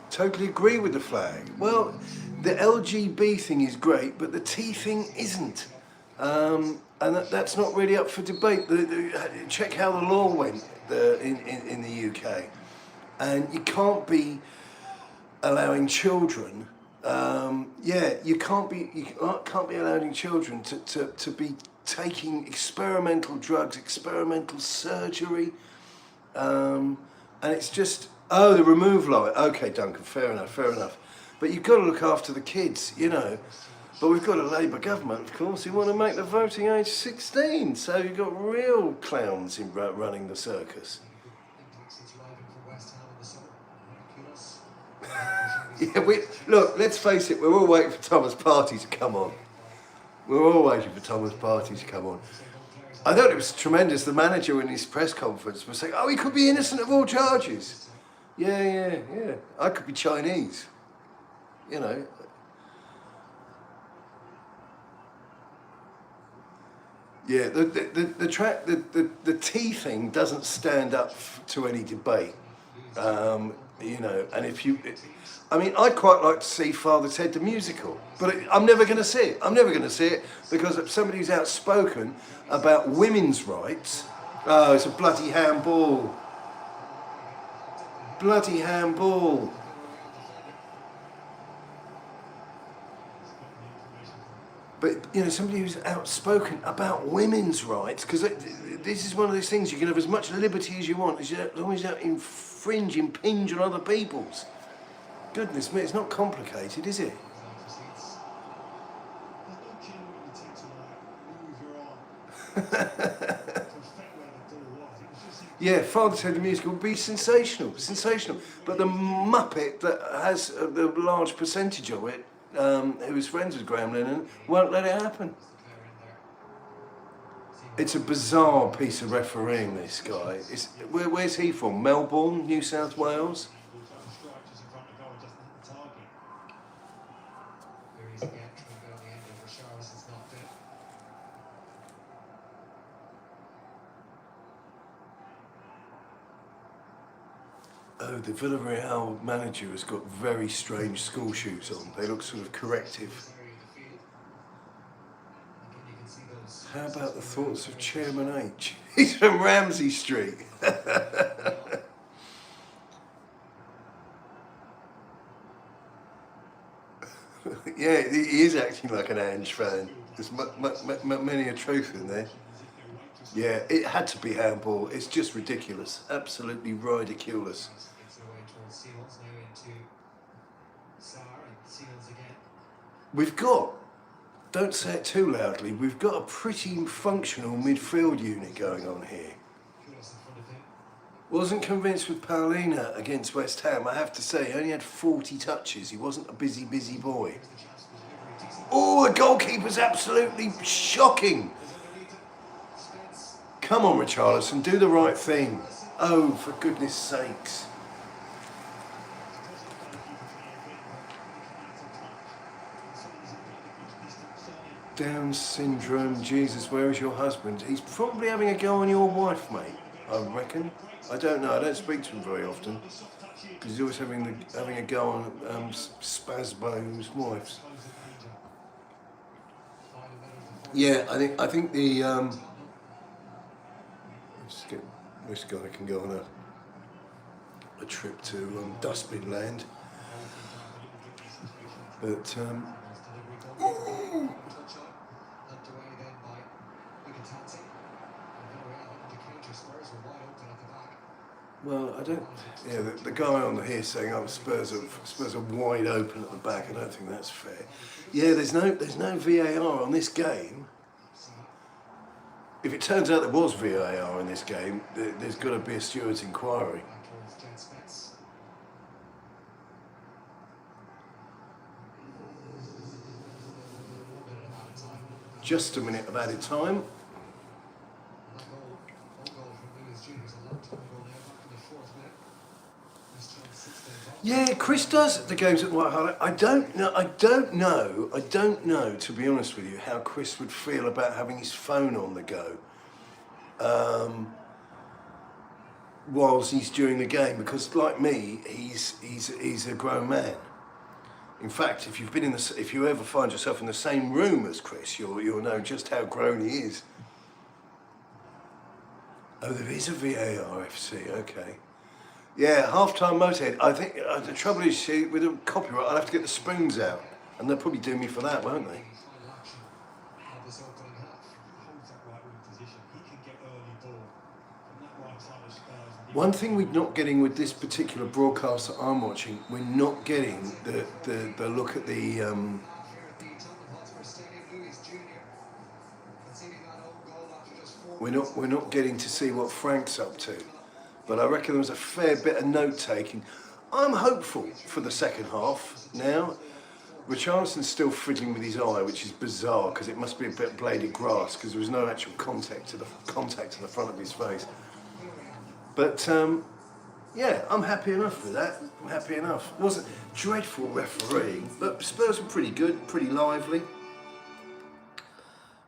Totally agree with the flag. Well, the LGB thing is great, but the T thing isn't. And that's not really up for debate. Check how the law went in the UK. And you can't be allowing children. You can't be allowing children to be taking experimental drugs, experimental surgery, and it's just the removal of it. Okay, Duncan, fair enough. But you've got to look after the kids, you know. But we've got a Labour government, of course, who want to make the voting age 16. So you've got real clowns in running the circus. Yeah, look, let's face it, we're all waiting for Thomas Partey to come on. We're all waiting for Thomas Partey to come on. I thought it was tremendous. The manager in his press conference was saying, he could be innocent of all charges. Yeah. I could be Chinese, you know. Yeah, the T thing doesn't stand up to any debate. You know, and I'd quite like to see Father Ted the musical, but I'm never going to see it. Because somebody who's outspoken about women's rights. Oh, it's a bloody handball. Bloody handball. But, you know, somebody who's outspoken about women's rights, because this is one of those things, you can have as much liberty as you want, as long as you don't impinge on other people's. Goodness me, it's not complicated, is it? Yeah, Father Ted the musical would be sensational. But the Muppet that has the large percentage of it, who is friends with Graham Lennon, won't let it happen. It's a bizarre piece of refereeing, this guy. Where's he from? Melbourne, New South Wales? Oh, the Villarreal manager has got very strange school shoes on. They look sort of corrective. How about the thoughts of Chairman H? He's from Ramsey Street. Yeah, he is acting like an Ange fan. There's many a truth in there. Yeah, it had to be handball. It's just ridiculous. Absolutely ridiculous. We've got, don't say it too loudly, we've got a pretty functional midfield unit going on here. Wasn't convinced with Paulina against West Ham, I have to say. He only had 40 touches. He wasn't a busy boy. Oh, the goalkeeper's absolutely shocking. Come on, Richarlison, do the right thing. Oh, for goodness sakes. Down syndrome, Jesus, where is your husband? He's probably having a go on your wife, mate, I reckon. I don't know, I don't speak to him very often. Because he's always having a go on Spazbo's wives. Yeah, I think the this guy can go on a trip to Dustbin Land. But Touch on, helped away then by Mkhitaryan. And Villarreal on the counter. Spurs were wide open at the back. well, I don't. Yeah, the guy on here saying, "Oh, Spurs are wide open at the back." I don't think that's fair. Yeah, there's no VAR on this game. If it turns out there was VAR in this game, there's got to be a steward's inquiry. Back towards Jen Spence. Just a minute of added time. That goal, one goal from Lewis Jr. is a long time ago now, back in the 4th minute. Christian 16 goals. Yeah, Chris does the games at White Hart. I don't know, to be honest with you, how Chris would feel about having his phone on the go whilst he's during the game, because like me, he's a grown man. In fact, if you ever find yourself in the same room as Chris, you'll know just how grown he is. Oh, there is a VAR FC, okay. Yeah, half-time Motorhead. I think the trouble is, see, with the copyright, I'll have to get the spoons out. And they'll probably do me for that, won't they? Final action of this opening half. Holds that right wing position. He can get early ball from that right side of Spurs. And One thing we're not getting with this particular broadcast that I'm watching, we're not getting the look at the... Here at the Tottenham Hotspur Stadium, Lewis Jr. conceding that own goal after just 4 minutes. We're not getting to see what Frank's up to. But I reckon there was a fair bit of note-taking. I'm hopeful for the second half now. Richarlison's still fiddling with his eye, which is bizarre because it must be a bit bladed grass because there was no actual contact to the front of his face. But yeah, I'm happy enough with that. I'm happy enough. It wasn't dreadful refereeing, but Spurs were pretty good, pretty lively.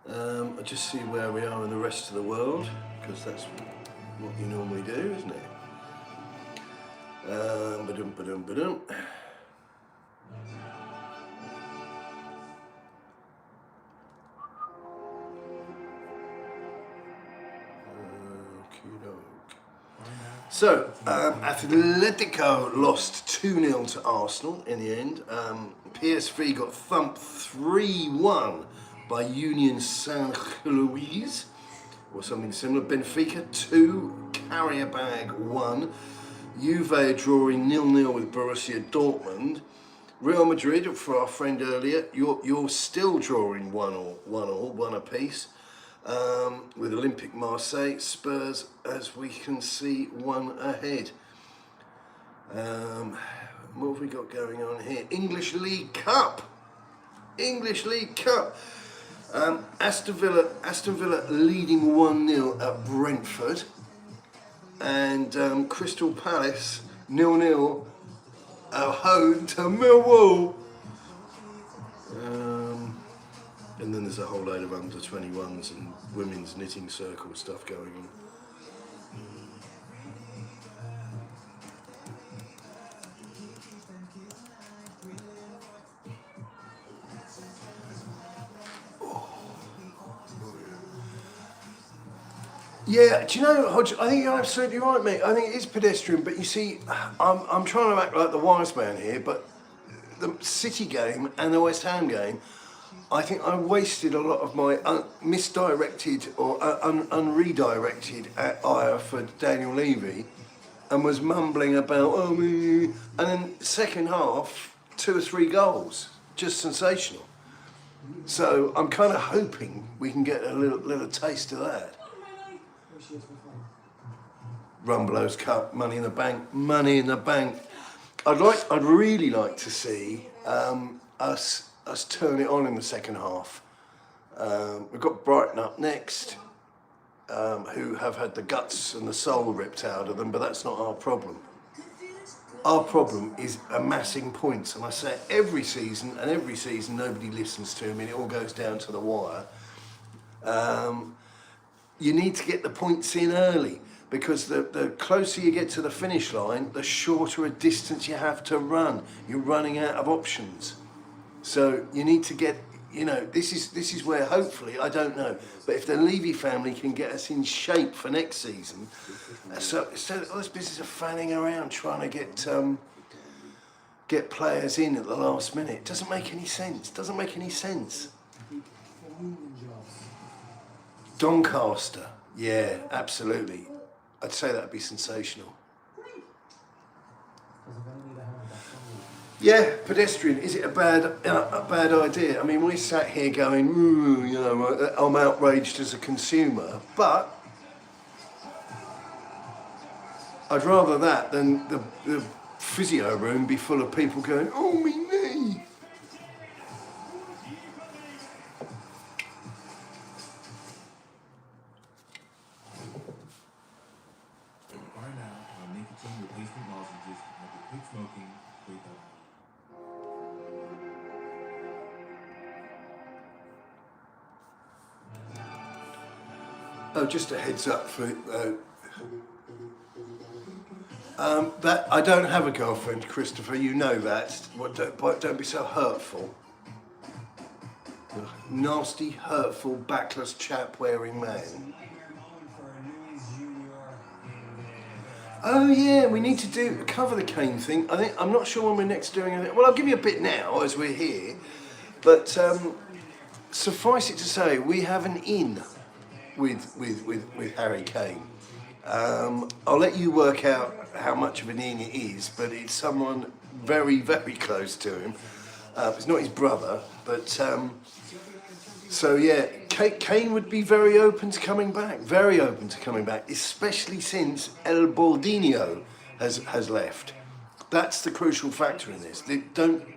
I just see where we are in the rest of the world because that's what you normally do, isn't it? Ba-dum. So, Atletico lost 2-0 to Arsenal in the end. PSV got thumped 3-1 by Union Saint-Gilloise, or something similar. Benfica 2, Carrier Bag 1. Juve drawing 0-0 with Borussia Dortmund. Real Madrid, for our friend earlier, you're still drawing 1 apiece. With Olympique Marseille. Spurs, as we can see, 1 ahead. What have we got going on here? English League Cup. Aston Villa leading 1-0 at Brentford, and Crystal Palace 0-0 at home to Millwall. And then there's a whole load of under-21s and women's knitting circle stuff going on. Yeah, do you know, Hodge, I think you're absolutely right, mate. I think it is pedestrian, but you see, I'm trying to act like the wise man here, but the City game and the West Ham game, I think I wasted a lot of my misdirected or unredirected ire for Daniel Levy and was mumbling about, and then second half, 2 or 3 goals, just sensational. So I'm kind of hoping we can get a little taste of that. Rumblow's Cup, Money in the Bank. I'd really like to see us turn it on in the second half. We've got Brighton up next, who have had the guts and the soul ripped out of them, but that's not our problem. Our problem is amassing points, and I say it every season, and every season nobody listens to me, and it all goes down to the wire. You need to get the points in early, because the closer you get to the finish line, the shorter a distance you have to run. You're running out of options. So you need to get, this is where hopefully, I don't know, but if the Levy family can get us in shape for next season, so all this business of fanning around trying to get players in at the last minute. Doesn't make any sense. Doesn't make any sense. Doncaster. Yeah, absolutely. I'd say that'd be sensational. Yeah, pedestrian. Is it a bad idea? I mean, we sat here going, ooh, you know, I'm outraged as a consumer, but I'd rather that than the physio room be full of people going, oh, me knee. Are now nicotine replacement lozenges and the quit smoking with Oh, just a heads up for that I don't have a girlfriend, Christopher. You know that. Don't be so hurtful. Nasty, hurtful, backless chap-wearing man. Oh yeah, we need to cover the Kane thing. I'm not sure when we're next doing it. Well, I'll give you a bit now as we're here, but suffice it to say, we have an in with Harry Kane. I'll let you work out how much of an in it is, but it's someone very, very close to him. It's not his brother, but so yeah, Kane would be very open to coming back, especially since El Baldinho has left. That's the crucial factor in this. They don't,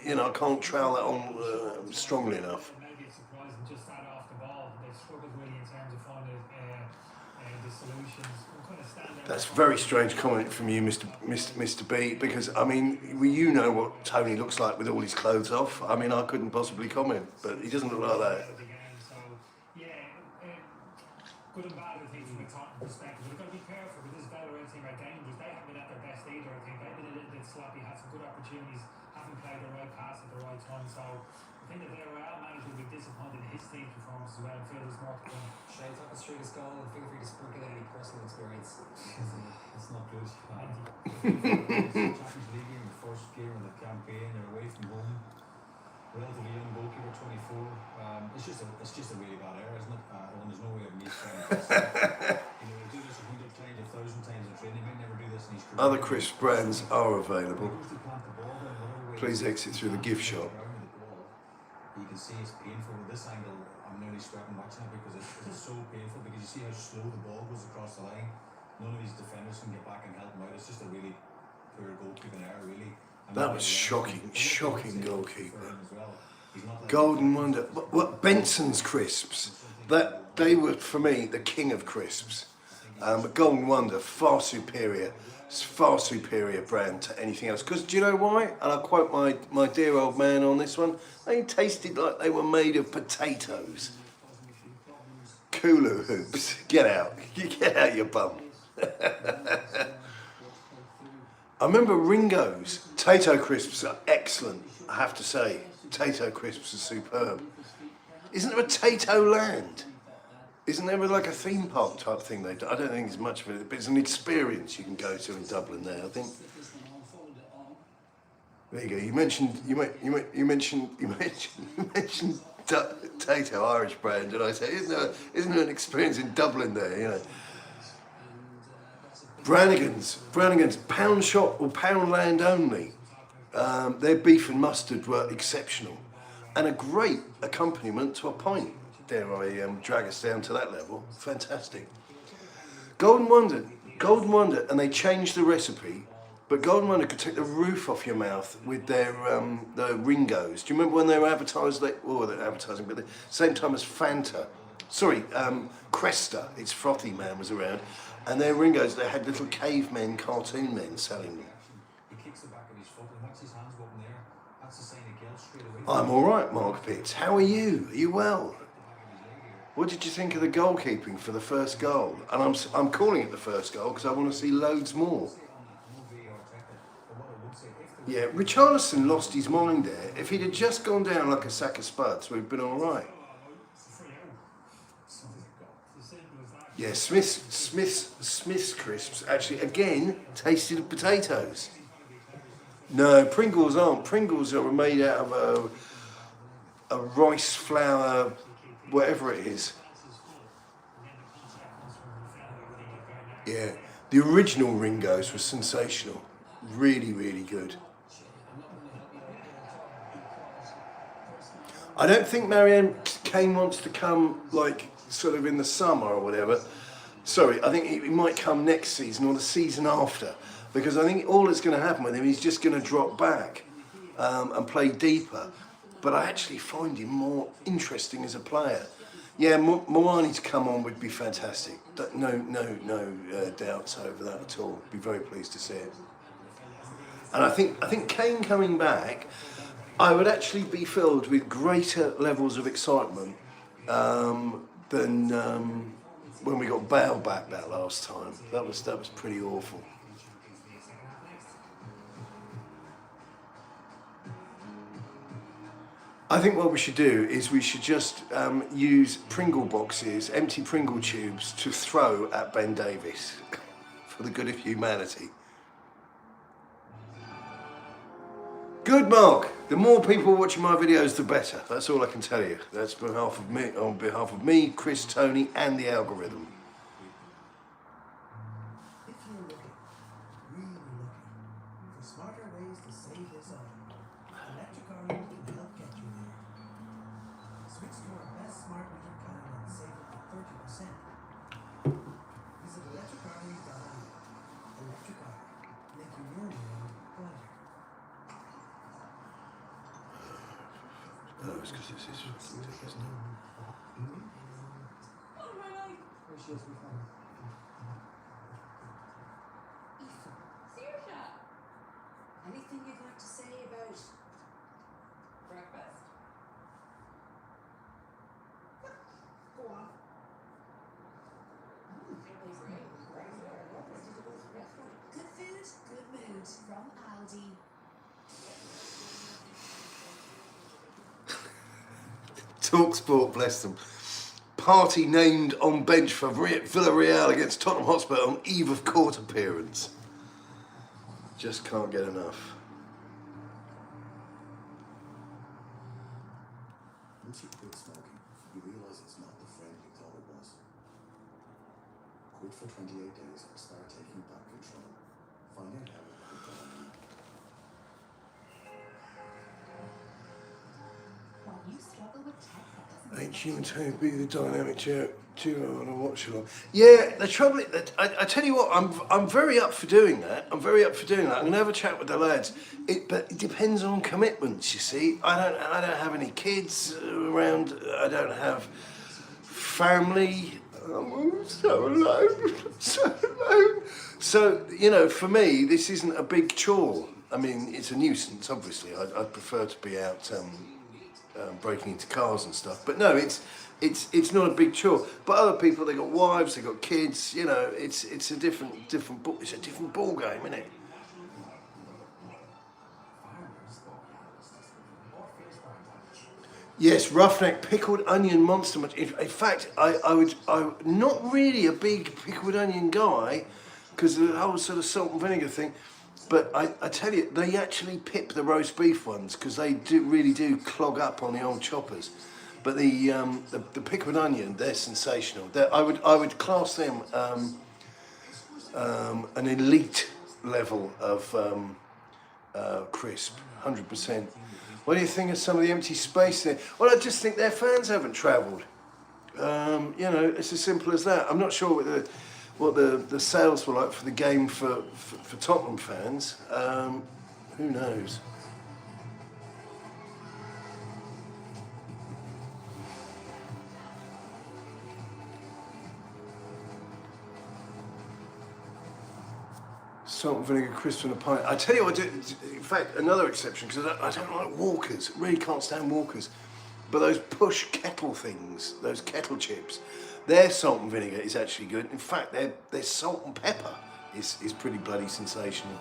you know, I can't trowel that on strongly enough. Maybe it's surprising just that off the ball. They've struggled really in terms of finding the solutions. That's a very strange comment from you, Mr. B, because I mean, you know what Tony looks like with all his clothes off. I mean, I couldn't possibly comment, but he doesn't look like that. Good and bad, I think, from a Tottenham perspective. We've got to be careful with this Valorant team are dangerous. They haven't been at their best either. I think they've been a little bit sloppy, had some good opportunities, haven't played the right pass at the right time. So I think that their Real manager will be disappointed in his team's performance as well and feel there's more to come. Shane, talk us through this goal and feel free to sprinkle any personal experience. It's not good. Champions League in the first game of the campaign, they're away from home. Relatively young goalkeeper, 24. It's just a really bad error, isn't it? There's no way of me trying to fix it. You know, he'll do this 100 times, 1,000 times in training. He might never do this in his career. Other crisp brands are available. Please exit through the gift shop. You can see it's painful. With this angle, I'm nearly sweating watching it because it's so painful, because you see how slow the ball goes across the line. None of these defenders can get back and help him out. It's just a really poor goalkeeping error, really. That was shocking goalkeeper. Golden Wonder. What Benson's crisps? That they were for me the king of crisps. But Golden Wonder far superior brand to anything else. Because do you know why? And I'll quote my dear old man on this one. They tasted like they were made of potatoes. Kulu hoops. Get out your bum. I remember Ringo's Tato crisps are excellent, I have to say. Tato crisps are superb. Isn't there a Tato land? Isn't there like a theme park type thing they do? I don't think it's much of it, but it's an experience you can go to in Dublin there, I think. There you go. You mentioned Tato, Irish brand, and I say, isn't there an experience in Dublin there, you know? Brannigan's, pound shop or pound land only. Their beef and mustard were exceptional, and a great accompaniment to a pint. Dare I drag us down to that level? Fantastic. Golden Wonder, and they changed the recipe, but Golden Wonder could take the roof off your mouth with their the Ringos. Do you remember when they were advertised? They're advertising, but at the same time as Fanta. Sorry, Cresta, its frothy man was around. And their Ringos, they had little cavemen, cartoon men selling them. He kicks the back of his foot and that's his hands go up in there. That's the sign of guilt straight away. I'm all right, Mark Pitts. How are you? Are you well? What did you think of the goalkeeping for the first goal? And I'm calling it the first goal because I want to see loads more. Yeah, Richarlison lost his mind there. If he'd have just gone down like a sack of spuds, we'd have been all right. Yeah, Smith's crisps actually again tasted of potatoes. No, Pringles aren't. Pringles are made out of a rice flour, whatever it is. Yeah, the original Ringos were sensational. Really, really good. I don't think Marianne Kane wants to come, like, sort of in the summer or whatever. Sorry, I think he might come next season or the season after. Because I think all that's going to happen with him, he's just going to drop back and play deeper. But I actually find him more interesting as a player. Yeah, Moani to come on would be fantastic. No doubts over that at all. Be very pleased to see it. And I think Kane coming back, I would actually be filled with greater levels of excitement than when we got Bale back that last time. That was pretty awful. I think what we should do is we should just use Pringle boxes, empty Pringle tubes, to throw at Ben Davies for the good of humanity. Good, Mark. The more people watching my videos, the better. That's all I can tell you. That's on behalf of me, Chris, Tony, and the algorithm. If you're looking, really looking, for smarter ways to save this oil, Electric Orange can help get you there. Switch to our best smart meter plan and save up to 30%. Visit electricorange.ie. Electric Orange, making your world brighter. Oh, it's because this is ridiculous now. Anything you'd like to say about breakfast? Go on. Good food, good mood from Aldi. TalkSport, bless them. Party named on bench for Villarreal against Tottenham Hotspur on eve of court appearance. Just can't get enough. Once you quit smoking, you realise it's not the friend you thought it was. Quit for 28 days and start taking back control. Find out how it can go. While you struggle with tech that doesn't Ain't human to be the dynamic duo on a watch along. Yeah, the trouble is that I tell you what, I'm very up for doing that. I'm going to have a chat with the lads. But it depends on commitments. You see, I don't have any kids around. I don't have family. I'm so alone. So alone. So you know, for me, this isn't a big chore. I mean, it's a nuisance. Obviously, I'd prefer to be out. Breaking into cars and stuff, but no, it's not a big chore. But other people, they got wives, they got kids. You know, it's a different it's a different ball game, isn't it? Yes, roughneck pickled onion monster much. In fact, I'm not really a big pickled onion guy because of the whole sort of salt and vinegar thing. But I tell you, they actually pip the roast beef ones because they really do clog up on the old choppers. But the pickled onion, they're sensational. I would class them an elite level of crisp, 100%. What do you think of some of the empty space there? Well, I just think their fans haven't travelled. You know, it's as simple as that. I'm not sure what the sales were like for the game for Tottenham fans. Who knows? Salt and vinegar crisp in a pint. I tell you what, in fact, another exception, because I don't like Walkers. Really can't stand Walkers. But those push kettle things, those kettle chips, their salt and vinegar is actually good. In fact, their salt and pepper is pretty bloody sensational.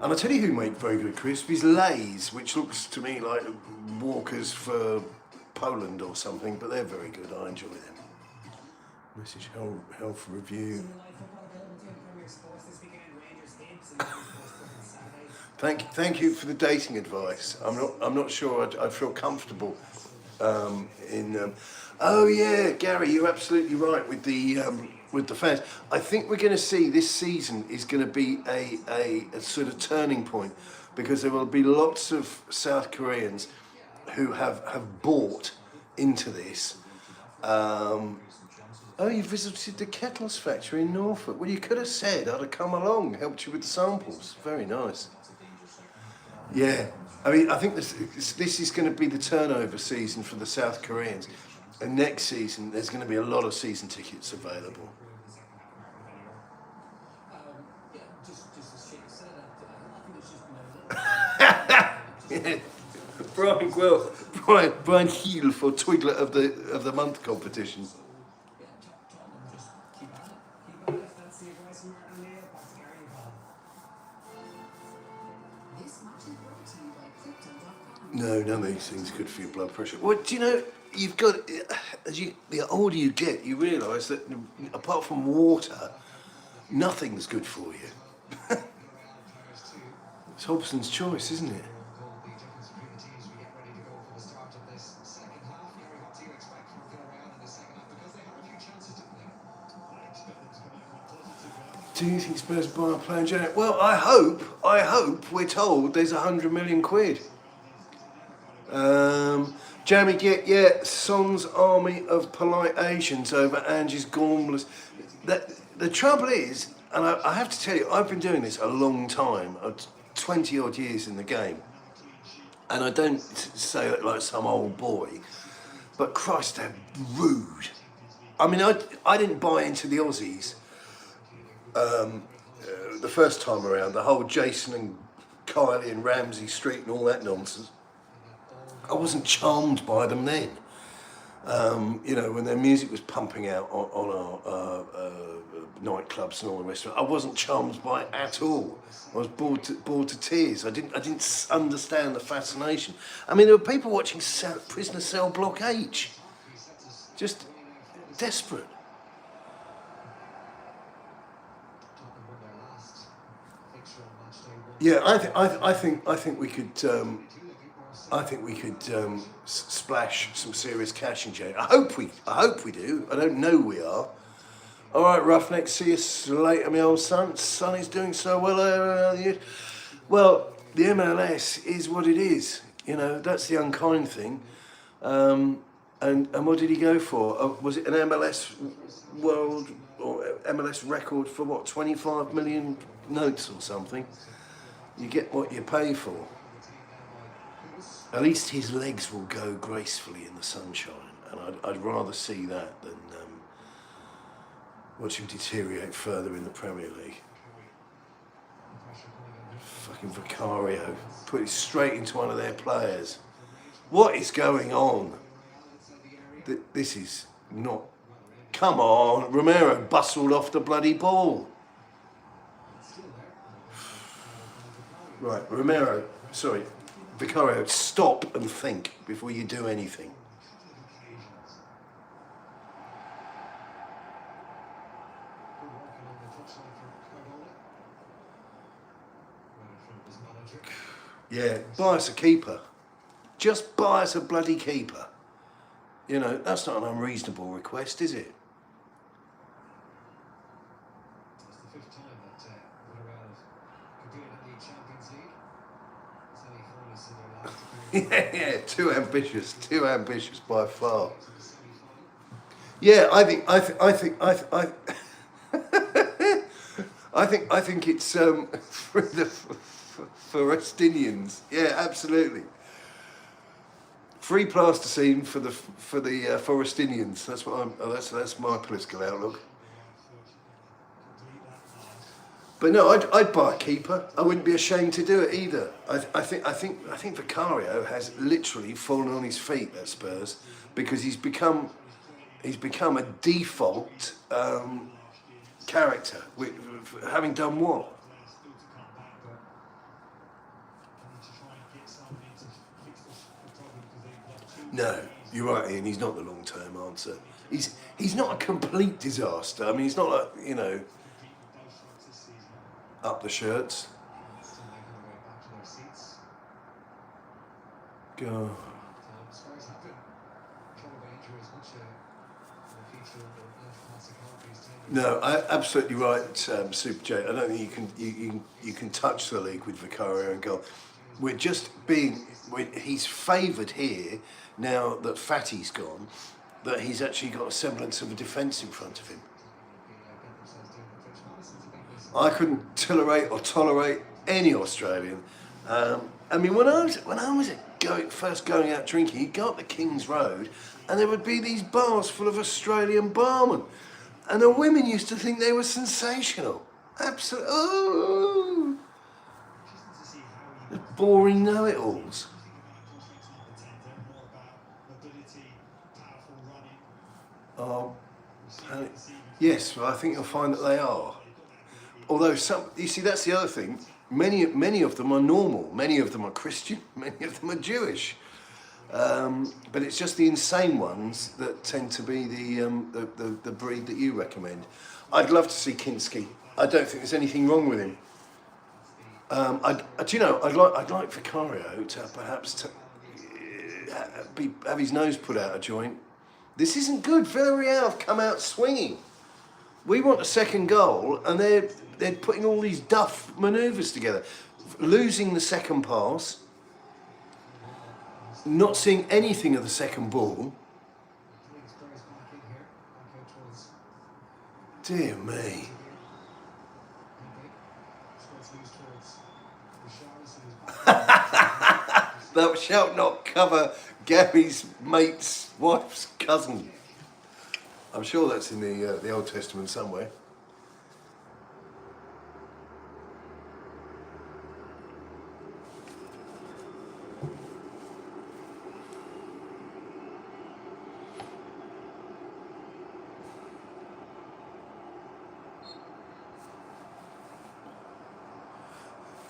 And I'll tell you who make very good crisp is Lay's, which looks to me like Walkers for Poland or something, but they're very good. I enjoy them. Message health review. Thank you for the dating advice. I'm not sure I'd feel comfortable Oh yeah, Gary, you're absolutely right with the fans. I think we're going to see this season is going to be a sort of turning point, because there will be lots of South Koreans who have bought into this. Oh, you visited the Kettles factory in Norfolk. Well, you could have said I'd have come along, helped you with the samples. Very nice. Yeah, I mean, I think this is going to be the turnover season for the South Koreans. And next season, there's going to be a lot of season tickets available. Yeah. Bryan Gil for Twiglet of the Month competition. No, none of these things are good for your blood pressure. Well, do you know, you've got, the older you get, you realise that apart from water, nothing's good for you. It's Hobson's choice, isn't it? Do you think Spurs buy a player in January? Well, I hope we're told there's 100 million quid. Jamie Git, yeah, Son's army of polite Asians over Angie's Gormless. The trouble is, and I have to tell you, I've been doing this a long time, 20 odd years in the game, and I don't say it like some old boy, but Christ, they're rude. I mean, I didn't buy into the Aussies the first time around, the whole Jason and Kylie and Ramsey Street and all that nonsense. I wasn't charmed by them then. You know, when their music was pumping out on our nightclubs and all the rest of it, I wasn't charmed by it at all. I was bored to tears. I didn't understand the fascination. I mean, there were people watching Prisoner Cell Block H, just desperate. Yeah, I think we could. I think we could splash some serious cash in January. I hope we do. I don't know we are. All right, Roughneck. See you later, my old son. Sonny's doing so well. Well, the MLS is what it is. You know, that's the unkind thing. And what did he go for? Was it an MLS world or MLS record for what? 25 million notes or something? You get what you pay for. At least his legs will go gracefully in the sunshine, and I'd rather see that than watch him deteriorate further in the Premier League. Fucking Vicario, put it straight into one of their players. What is going on? This is not... Come on, Romero bustled off the bloody ball. Right, Vicario, stop and think before you do anything. Yeah, buy us a keeper. Just buy us a bloody keeper. You know, that's not an unreasonable request, is it? It's the fifth time that Villarreal could do it in the Champions League. Yeah, too ambitious by far. Yeah, I think it's for the Forestinians. Yeah, absolutely. Free plasticine for the Forestinians. That's what that's my political outlook. But no, I'd buy a keeper. I wouldn't be ashamed to do it either. I think Vicario has literally fallen on his feet at Spurs, because he's become a default character, having done what? No, you're right, Ian. He's not the long-term answer. He's not a complete disaster. I mean, he's not like, you know, up the shirts. God. Spurs have been troubled by injuries, much a feature of the fantastic hobbies. No, absolutely right, Super J. I don't think you can touch the league with Vicario and goal. We're just being, he's favoured here now that Fatty's gone, that he's actually got a semblance of a defence in front of him. I couldn't tolerate any Australian. I mean, when I was first going out drinking, you'd go up the King's Road, and there would be these bars full of Australian barmen, and the women used to think they were sensational. Absolutely, oh, the boring know-it-alls. Oh, yes, well, I think you'll find that they are. Although some, you see, that's the other thing. Many of them are normal. Many of them are Christian. Many of them are Jewish. But it's just the insane ones that tend to be the breed that you recommend. I'd love to see Kinski. I don't think there's anything wrong with him. Do you know? I'd like Vicario to perhaps have his nose put out of joint. This isn't good. Villarreal have come out swinging. We want a second goal, and they're putting all these duff manoeuvres together, losing the second pass, not seeing anything of the second ball. Dear me. Thou shalt not cover Gary's mate's wife's cousin. I'm sure that's in the Old Testament somewhere.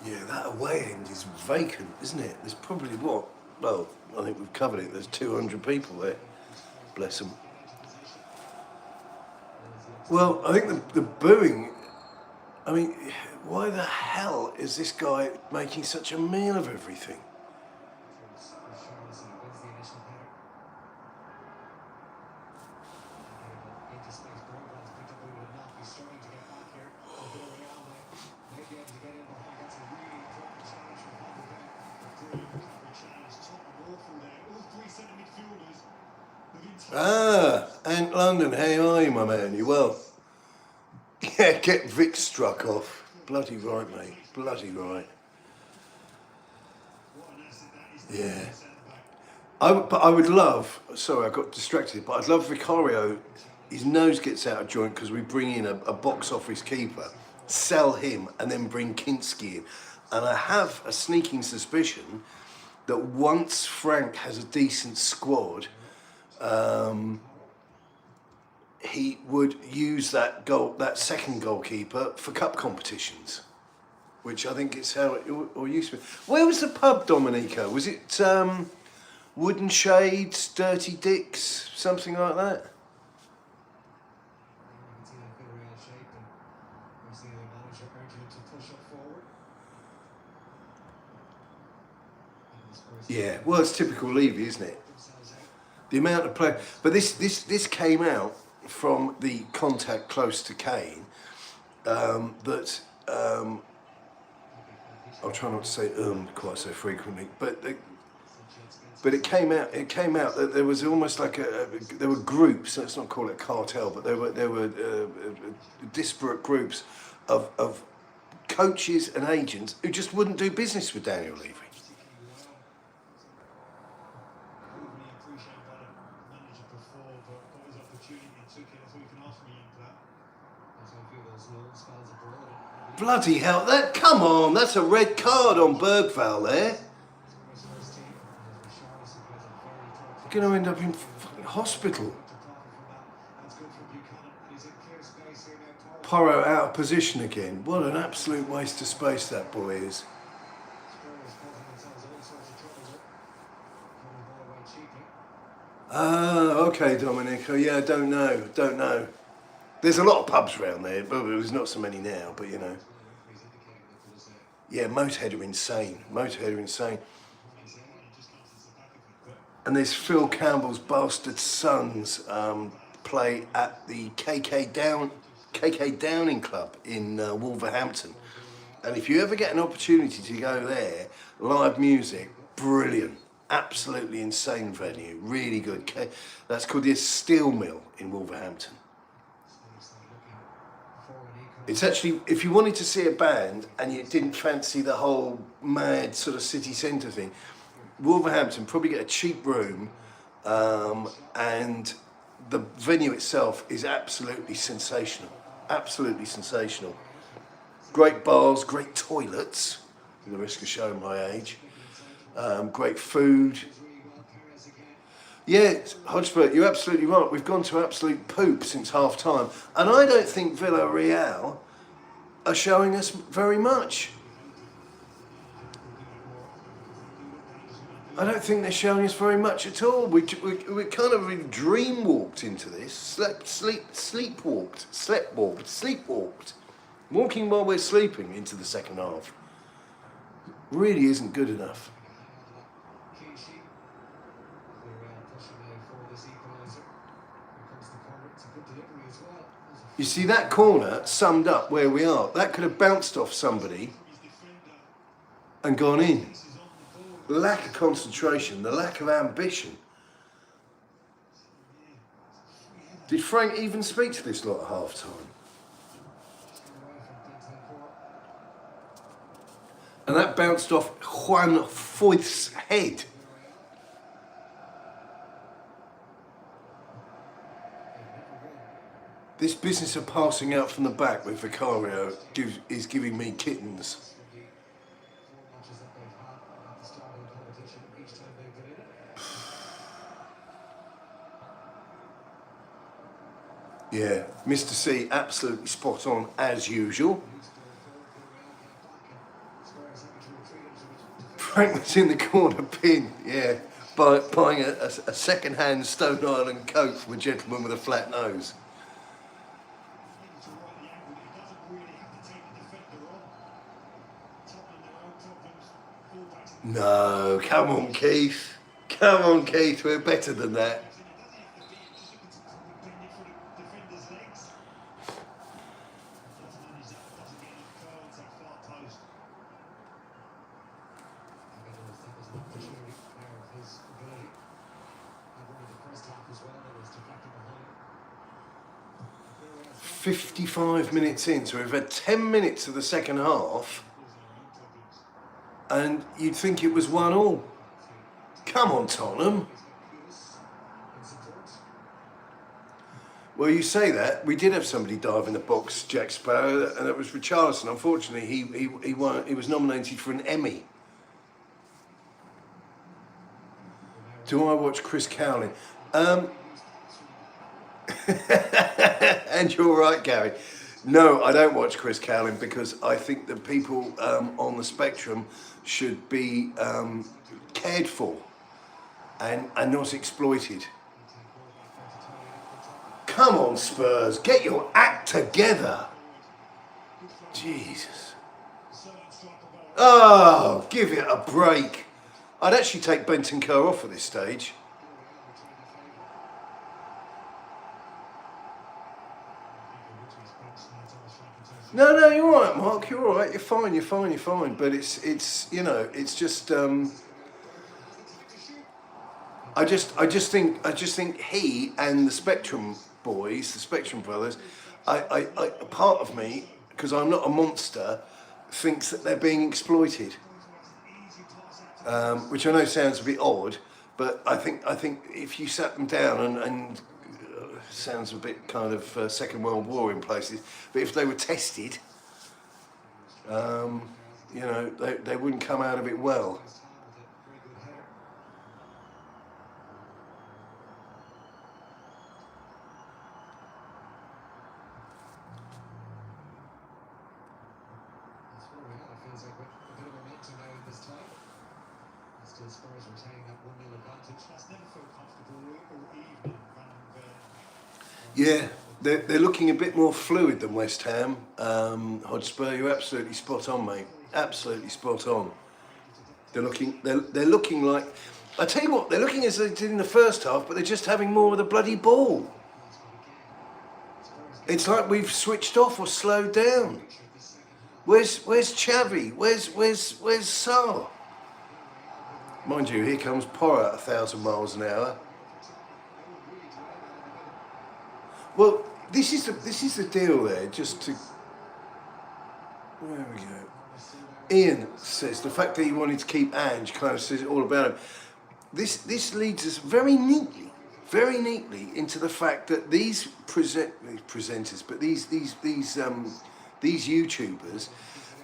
Yeah, that away end is vacant, isn't it? There's probably what? Well, I think we've covered it. There's 200 people there. Bless them. Well, I think the booing, I mean, why the hell is this guy making such a meal of everything? Ah, Ant London, hey, how are you, my man? You well? Yeah, get Vic struck off. Bloody right, mate. Bloody right. Yeah. But I would love, sorry, I got distracted, but I'd love Vicario, his nose gets out of joint because we bring in a box office keeper, sell him, and then bring Kinski in. And I have a sneaking suspicion that once Frank has a decent squad, he would use that second goalkeeper for cup competitions, which I think is how it all used to be. Where was the pub, Dominico? Was it Wooden Shades, Dirty Dicks, something like that? Yeah, well, it's typical Levy, isn't it? The amount of play, but this came out from the contact close to Kane. That I'll try not to say quite so frequently, but it came out that there was almost like there were groups. Let's not call it a cartel, but there were disparate groups of coaches and agents who just wouldn't do business with Daniel Levy. Bloody hell, come on, that's a red card on Bergvall there. You're going to end up in fucking hospital. Porro out of position again. What an absolute waste of space that boy is. Ah, okay, Dominico. Yeah, I don't know. There's a lot of pubs around there, but there's not so many now, but you know. Yeah, Motorhead are insane. And there's Phil Campbell's bastard sons play at the KK Downing Club in Wolverhampton. And if you ever get an opportunity to go there, live music, brilliant, absolutely insane venue, really good. That's called the Steel Mill in Wolverhampton. It's actually, if you wanted to see a band and you didn't fancy the whole mad sort of city centre thing, Wolverhampton, probably get a cheap room, and the venue itself is absolutely sensational. Absolutely sensational. Great bars, great toilets, at the risk of showing my age. Great food. Yeah, Hotspur, you're absolutely right. We've gone to absolute poop since half time. And I don't think Villarreal are showing us very much. I don't think they're showing us very much at all. We kind of really dream walked into this, sleepwalked, walking while we're sleeping into the second half. Really isn't good enough. You see, that corner summed up where we are. That could have bounced off somebody and gone in. The lack of concentration, the lack of ambition. Did Frank even speak to this lot at half time? And that bounced off Juan Foyth's head. This business of passing out from the back with Vicario is giving me kittens. Yeah, Mr. C absolutely spot on as usual. Frank was in the corner pin, yeah, buying a second-hand Stone Island coat from a gentleman with a flat nose. No, come on, Keith. Come on, Keith, we're better than that. "55 minutes in, so we've had 10 minutes of the second half, and you'd think it was 1-1. Come on, Tottenham. Well, you say that. We did have somebody dive in the box, Jack Sparrow, and it was Richarlison. Unfortunately, he was nominated for an Emmy. Do I watch Chris Cowling? And you're right, Gary. No, I don't watch Chris Cowling because I think that people on the spectrum should be cared for and not exploited. Come on, Spurs, get your act together. Jesus. Oh, give it a break. I'd actually take Bentancur off at this stage. No, you're all right, Mark. You're all right. You're fine. But it's you know, it's just I just think he and the Spectrum boys, the Spectrum brothers, I part of me, because I'm not a monster, thinks that they're being exploited. Which I know sounds a bit odd, but I think if you sat them down and sounds a bit kind of Second World War in places, but if they were tested, you know, they wouldn't come out of it well. Spurs retaining that 1-0 advantage. That's never felt comfortable or even. Yeah, they're looking a bit more fluid than West Ham. Hotspur, you're absolutely spot on, mate. Absolutely spot on. They're looking like. I tell you what, they're looking as they did in the first half, but they're just having more of the bloody ball. It's like we've switched off or slowed down. Where's Xavi? Where's Sarr? Mind you, here comes Porra at 1,000 miles an hour. Well, this is the deal there. Just to there we go. Ian says the fact that he wanted to keep Ange kind of says it all about him. This leads us very neatly into the fact that these presenters, but these YouTubers,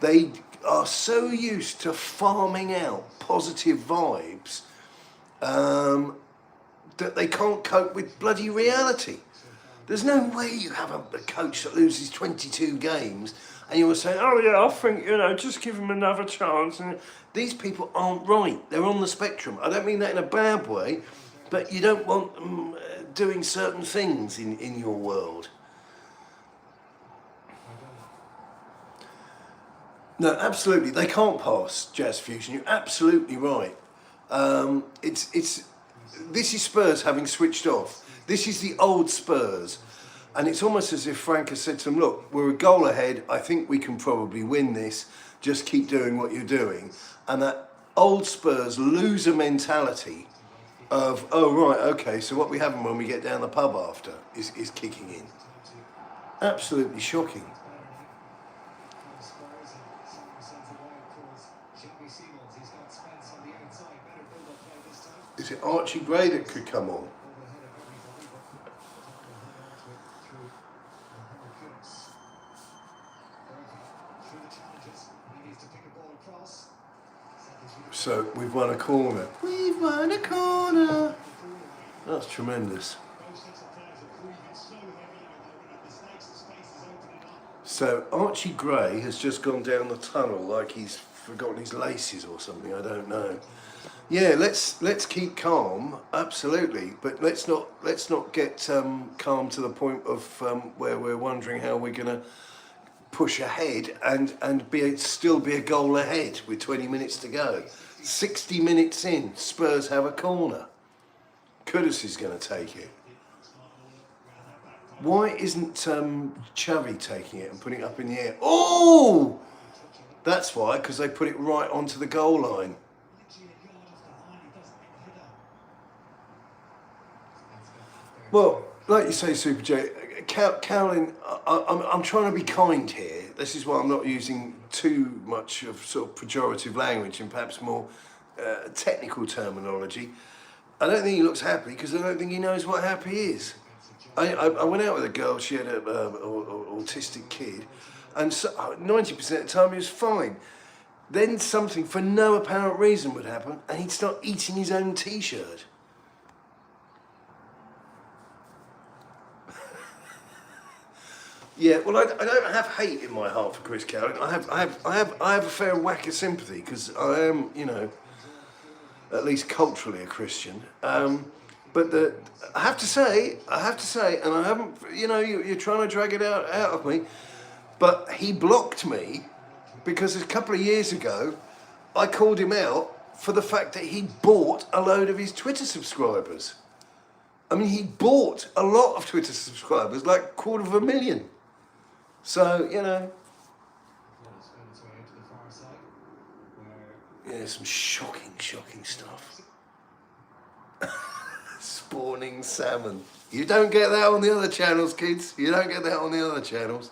they are so used to farming out positive vibes that they can't cope with bloody reality. There's no way you have a coach that loses 22 games and you will say, oh yeah, I think, just give him another chance. And these people aren't right. They're on the spectrum. I don't mean that in a bad way, but you don't want them doing certain things in your world. No, absolutely. They can't pass Jazz Fusion. You're absolutely right. This is Spurs having switched off. This is the old Spurs. And it's almost as if Frank has said to them, look, we're a goal ahead. I think we can probably win this. Just keep doing what you're doing. And that old Spurs loser mentality of, oh, right, okay, so what we have when we get down the pub after is kicking in. Absolutely shocking. Is it Archie Gray that could come on? So we've won a corner. We've won a corner. That's tremendous. So Archie Gray has just gone down the tunnel like he's forgotten his laces or something. I don't know. Yeah, let's keep calm, absolutely, but let's not get calm to the point of where we're wondering how we're going to push ahead and still be a goal ahead with 20 minutes to go. 60 minutes in, Spurs have a corner. Kudus is going to take it. Why isn't Xavi taking it and putting it up in the air? Oh! That's why, because they put it right onto the goal line. Well, like you say, Super J, Cowling, I'm trying to be kind here. This is why I'm not using too much of sort of pejorative language and perhaps more technical terminology. I don't think he looks happy because I don't think he knows what happy is. I went out with a girl, she had an autistic kid, and 90% of the time he was fine. Then something for no apparent reason would happen and he'd start eating his own t-shirt. Yeah, well, I don't have hate in my heart for Chris Cowling. I have a fair whack of sympathy because I am, at least culturally a Christian. But I have to say, and I haven't, you're trying to drag it out of me, but he blocked me because a couple of years ago, I called him out for the fact that he bought a load of his Twitter subscribers. I mean, he bought a lot of Twitter subscribers, like 250,000. So, yeah, some shocking stuff. Spawning salmon. You don't get that on the other channels, kids. You don't get that on the other channels.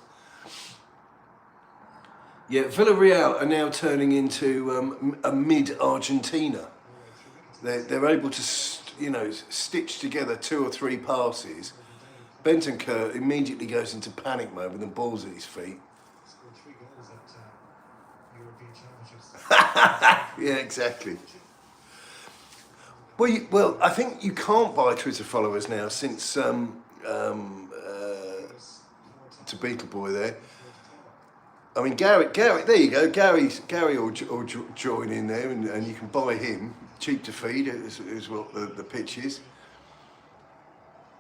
Yeah, Villarreal are now turning into a mid-Argentina. They're able to, stitch together 2 or 3 passes. Bentancur immediately goes into panic mode with the balls at his feet. Yeah, exactly. Well, I think you can't buy Twitter followers now since to Beetle Boy there. I mean, Gary, there you go. Gary will join in there, and you can buy him. Cheap to feed is what the pitch is.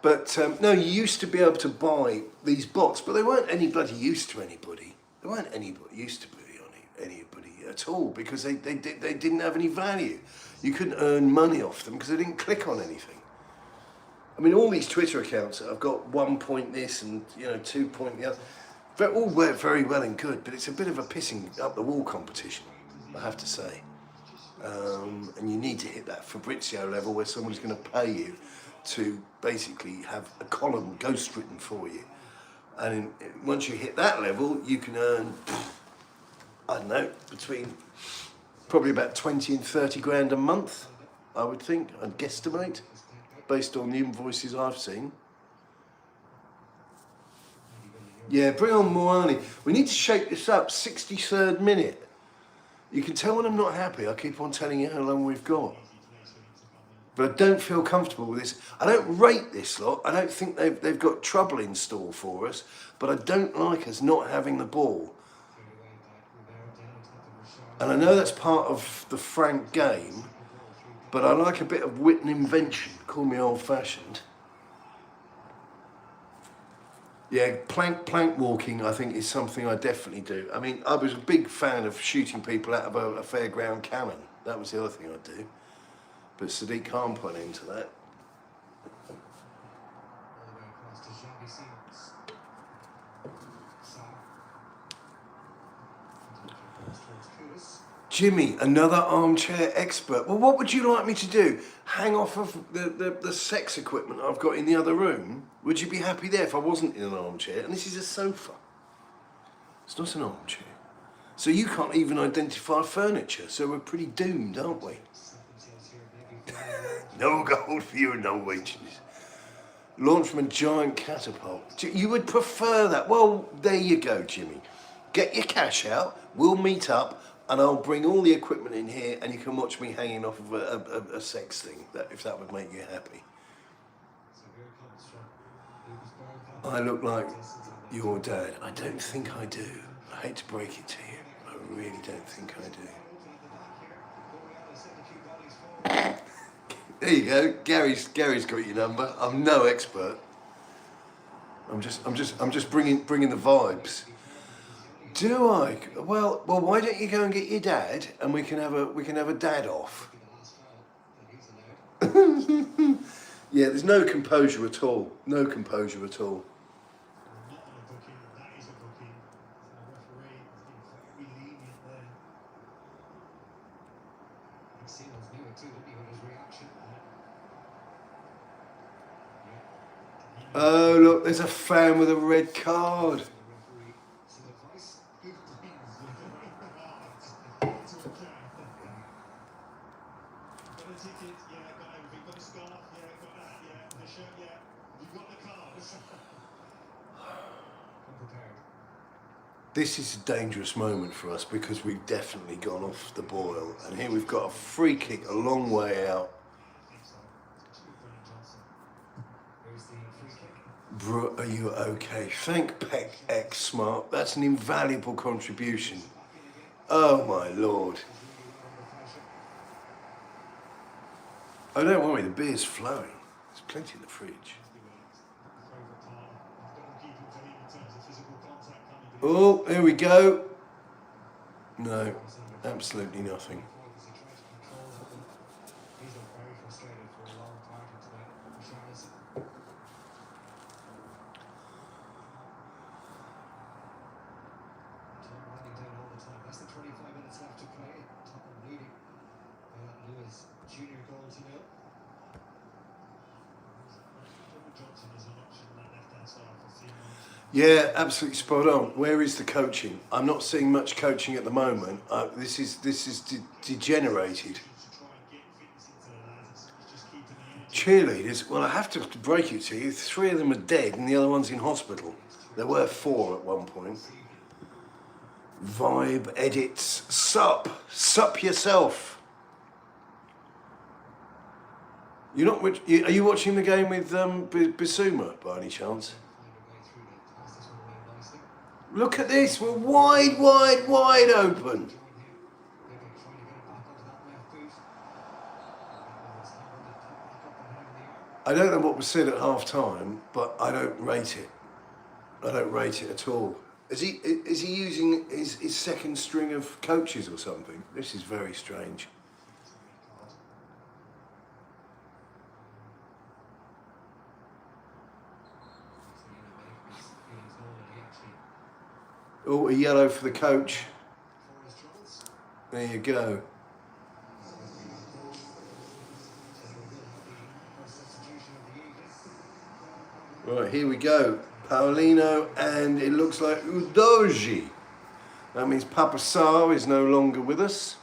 But no, you used to be able to buy these bots, but they weren't any bloody use to anybody. They weren't anybody used to be on anybody at all because they didn't have any value. You couldn't earn money off them because they didn't click on anything. I mean, all these Twitter accounts that I've got 1 point this and 2 point the other, they all work very well and good, but it's a bit of a pissing up the wall competition, I have to say. And you need to hit that Fabrizio level where someone's going to pay you to basically have a column ghost written for you. And once you hit that level, you can earn, I don't know, between probably about 20 and 30 grand a month, I would think, I'd guesstimate, based on the invoices I've seen. Yeah, bring on Mourani. We need to shake this up, 63rd minute. You can tell when I'm not happy, I keep on telling you how long we've got. But I don't feel comfortable with this. I don't rate this lot. I don't think they've got trouble in store for us, but I don't like us not having the ball. And I know that's part of the frank game, but I like a bit of wit and invention. Call me old-fashioned. Yeah, plank walking, I think, is something I definitely do. I mean, I was a big fan of shooting people out of a fairground cannon. That was the other thing I'd do. But Sadiq Khan put into that. Jimmy, another armchair expert. Well, what would you like me to do? Hang off of the sex equipment I've got in the other room? Would you be happy there if I wasn't in an armchair? And this is a sofa. It's not an armchair. So you can't even identify furniture. So we're pretty doomed, aren't we? No gold for you and no wages. Launch from a giant catapult. You would prefer that? Well, there you go, Jimmy. Get your cash out. We'll meet up. And I'll bring all the equipment in here and you can watch me hanging off of a sex thing, if that would make you happy. I look like your dad. I don't think I do. I hate to break it to you. I really don't think I do. There you go. Gary's got your number. I'm no expert. I'm just bringing the vibes. Do I? Well, why don't you go and get your dad, and we can have a dad off. Yeah, there's no composure at all. No composure at all. Oh look, there's a fan with a red card. This is a dangerous moment for us because we've definitely gone off the boil, and here we've got a free kick a long way out. Bro, are you okay? Thank Peck X Smart. That's an invaluable contribution. Oh my lord. Oh, don't worry, the beer's flowing. There's plenty in the fridge. Oh, here we go. No, absolutely nothing. That's the 25 minutes left to play. Tottenham leading. Lewis, junior goal to nil. Johnson is an option on that left-hand side for Sessegnon. Yeah, absolutely spot on. Where is the coaching? I'm not seeing much coaching at the moment. This is degenerated. Cheerleaders, well, I have to break it to you. 3 of them are dead and the other one's in hospital. There were 4 at one point. Vibe edits. Sup yourself. You're not. Are you watching the game with Bissouma by any chance? Look at this. We're wide open. I don't know what was said at half time, but I don't rate it. I don't rate it at all. Is he using his second string of coaches or something? This is very strange. Oh, a yellow for the coach. There you go. Right, here we go. Paulino, and it looks like Udoji. That means Papa Sarr is no longer with us.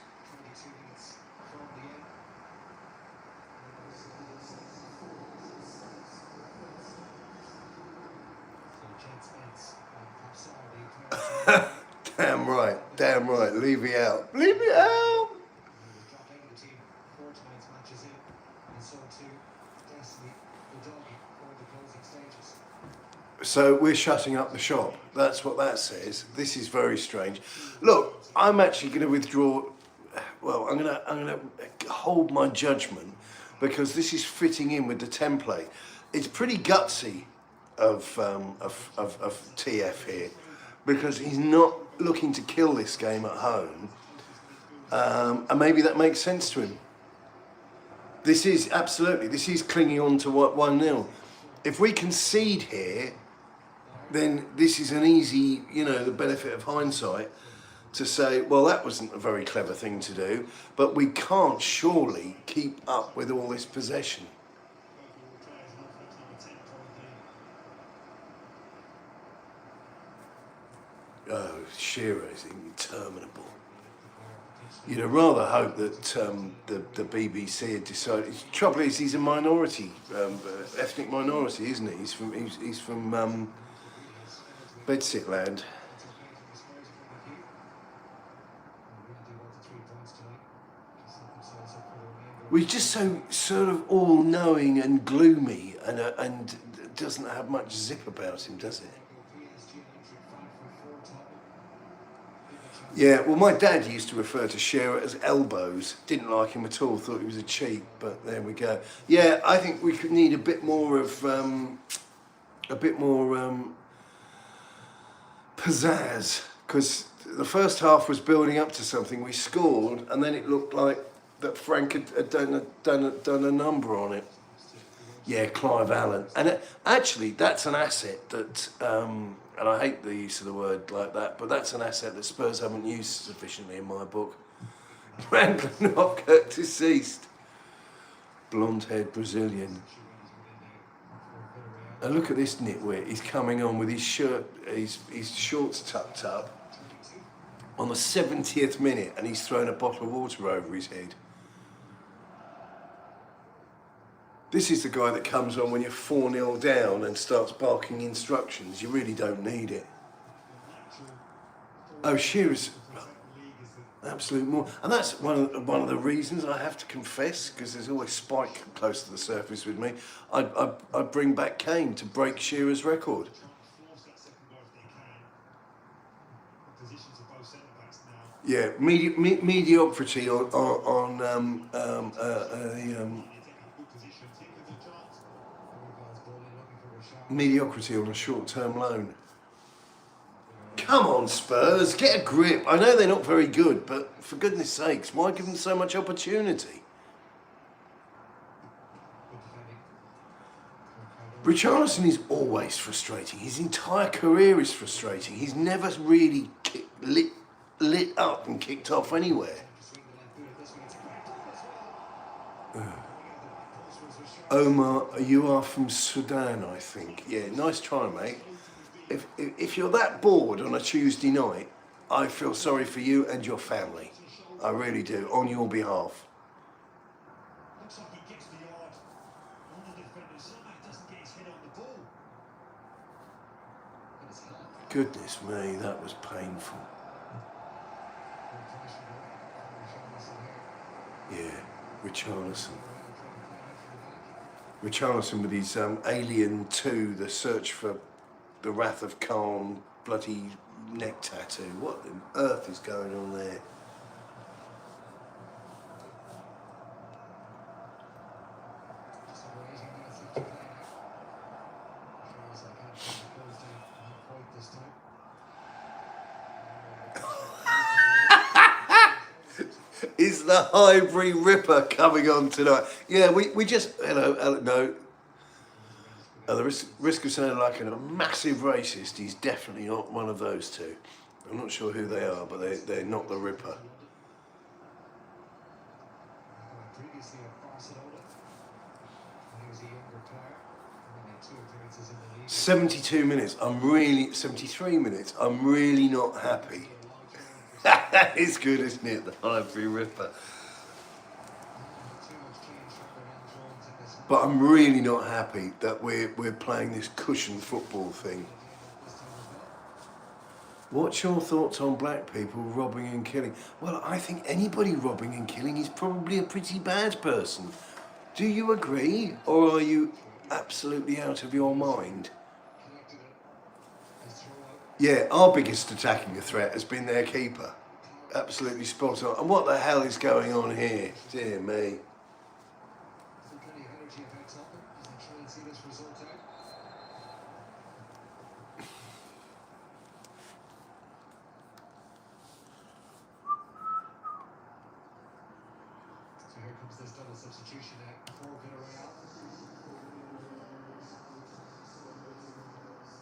Damn right, Levy out. Levy out! So we're shutting up the shop. That's what that says. This is very strange. Look, I'm actually going to withdraw. Well, I'm going to hold my judgment because this is fitting in with the template. It's pretty gutsy of TF here because he's not looking to kill this game at home, and maybe that makes sense to him. This is clinging on to 1-0. If we concede here, then this is an easy, the benefit of hindsight to say, well, that wasn't a very clever thing to do, but we can't surely keep up with all this possession. Oh, Shearer is interminable. You'd have rather hope that the BBC had decided. The trouble is, he's a minority, ethnic minority, isn't he? He's from Bedsit land. We're just so sort of all-knowing and gloomy, and doesn't have much zip about him, does it? Yeah, well, my dad used to refer to Shearer as elbows. Didn't like him at all. Thought he was a cheat. But there we go. Yeah, I think we could need a bit more of pizzazz, because the first half was building up to something. We scored, and then it looked like that Frank had done a number on it. Yeah, Clive Allen, and actually that's an asset that. And I hate the use of the word like that, but that's an asset that Spurs haven't used sufficiently in my book. Brandon Hopkirk deceased. Blonde-haired Brazilian. And look at this nitwit. He's coming on with his shirt, his shorts tucked up on the 70th minute, and he's thrown a bottle of water over his head. This is the guy that comes on when you're 4-0 down and starts barking instructions. You really don't need it. Oh, Shearer's absolute more, and that's one of the reasons I have to confess, because there's always Spike close to the surface with me. I'd bring back Kane to break Shearer's record. Yeah, mediocrity mediocrity on a short-term loan. Come on, Spurs, get a grip. I know they're not very good, but for goodness sakes, why give them so much opportunity? Richarlison is always frustrating. His entire career is frustrating. He's never really lit up and kicked off anywhere. Omar, you are from Sudan, I think. Yeah, nice try, mate. If you're that bored on a Tuesday night, I feel sorry for you and your family. I really do, on your behalf. Goodness me, that was painful. Yeah, Richarlison. Richarlison with his Alien 2, the search for the Wrath of Khan bloody neck tattoo. What on earth is going on there? Is the Highbury Ripper coming on tonight? Yeah, we just, no. At the risk of sounding like a massive racist, he's definitely not one of those two. I'm not sure who they are, but they're not the Ripper. Previously at Barcelona, he was a younger player, and he had 2 appearances in the league. 72 minutes. 73 minutes. I'm really not happy. It's good, isn't it? The Highbury Ripper. But I'm really not happy that we're playing this cushion football thing. What's your thoughts on black people robbing and killing? Well, I think anybody robbing and killing is probably a pretty bad person. Do you agree, or are you absolutely out of your mind? Yeah, our biggest attacking threat has been their keeper. Absolutely spot on. And what the hell is going on here? Dear me. This double substitution for Villarreal.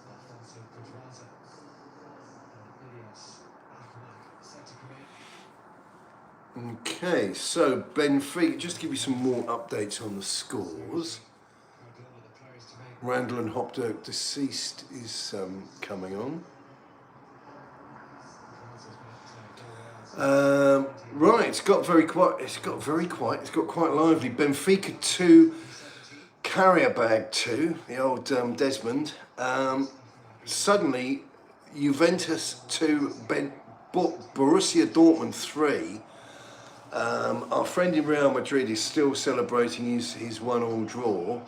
Alfonso Pedraza and Ilias Ahmad set to come in. Okay, so Benfica, just to give you some more updates on the scores. Randall and Hopdirk deceased is coming on. Right, it's got very quiet. It's got quite lively. Benfica 2, Carabao 2. The old Desmond. Suddenly, Juventus 2, Borussia Dortmund 3. Our friend in Real Madrid is still celebrating his 1-1 draw.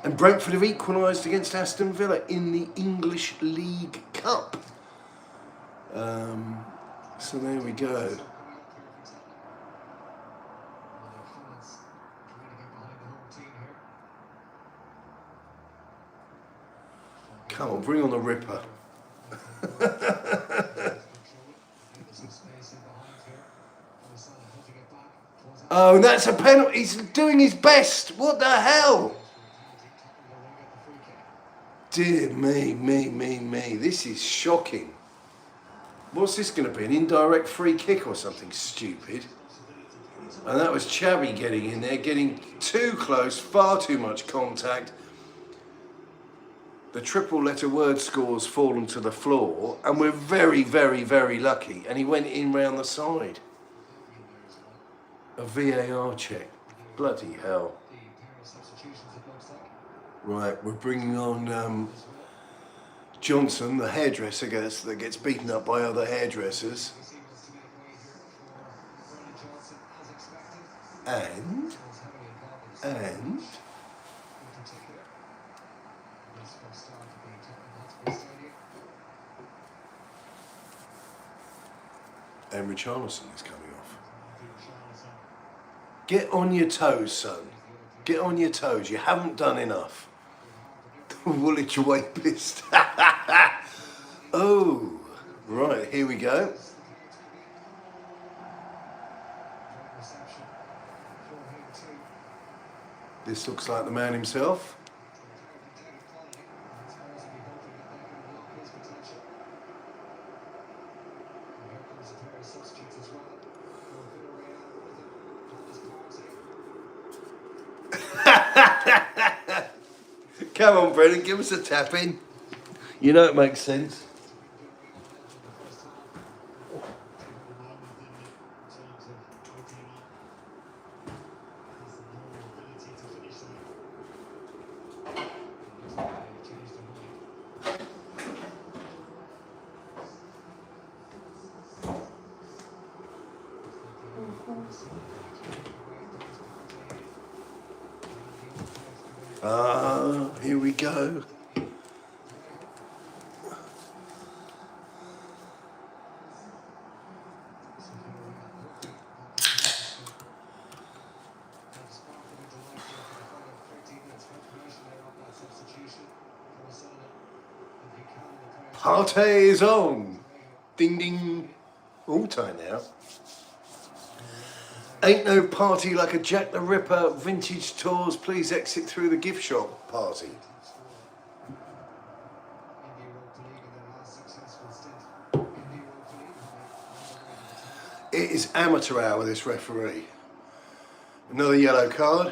And Brentford have equalised against Aston Villa in the English League Cup. So there we go. Come on, bring on the Ripper. Oh, that's a penalty. He's doing his best. What the hell? Dear me. This is shocking. What's this going to be? An indirect free kick or something stupid? And that was Xavi getting in there, getting too close, far too much contact. The triple letter word score's fallen to the floor, and we're very lucky. And he went in round the side. A VAR check. Bloody hell. Right, we're bringing on Johnson, the hairdresser that gets beaten up by other hairdressers. And Richarlison is coming off. Get on your toes, son. Get on your toes. You haven't done enough. Woolwich Wapist. Oh, right, here we go. This looks like the man himself. Come on, Brendan, give us a tap in. You know it makes sense. Here we go. Party is on. Ding ding. All time now. Ain't no party like a Jack the Ripper vintage tours. Please exit through the gift shop party. It is amateur hour, this referee. Another yellow card.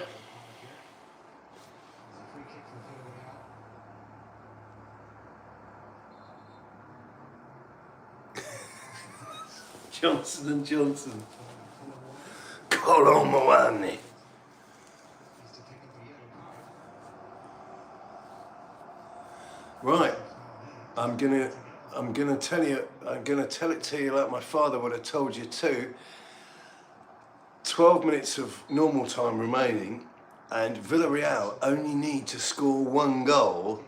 Johnson and Johnson. Colomboani. Right. I'm gonna tell it to you like my father would have told you too. 12 minutes of normal time remaining, and Villarreal only need to score 1 goal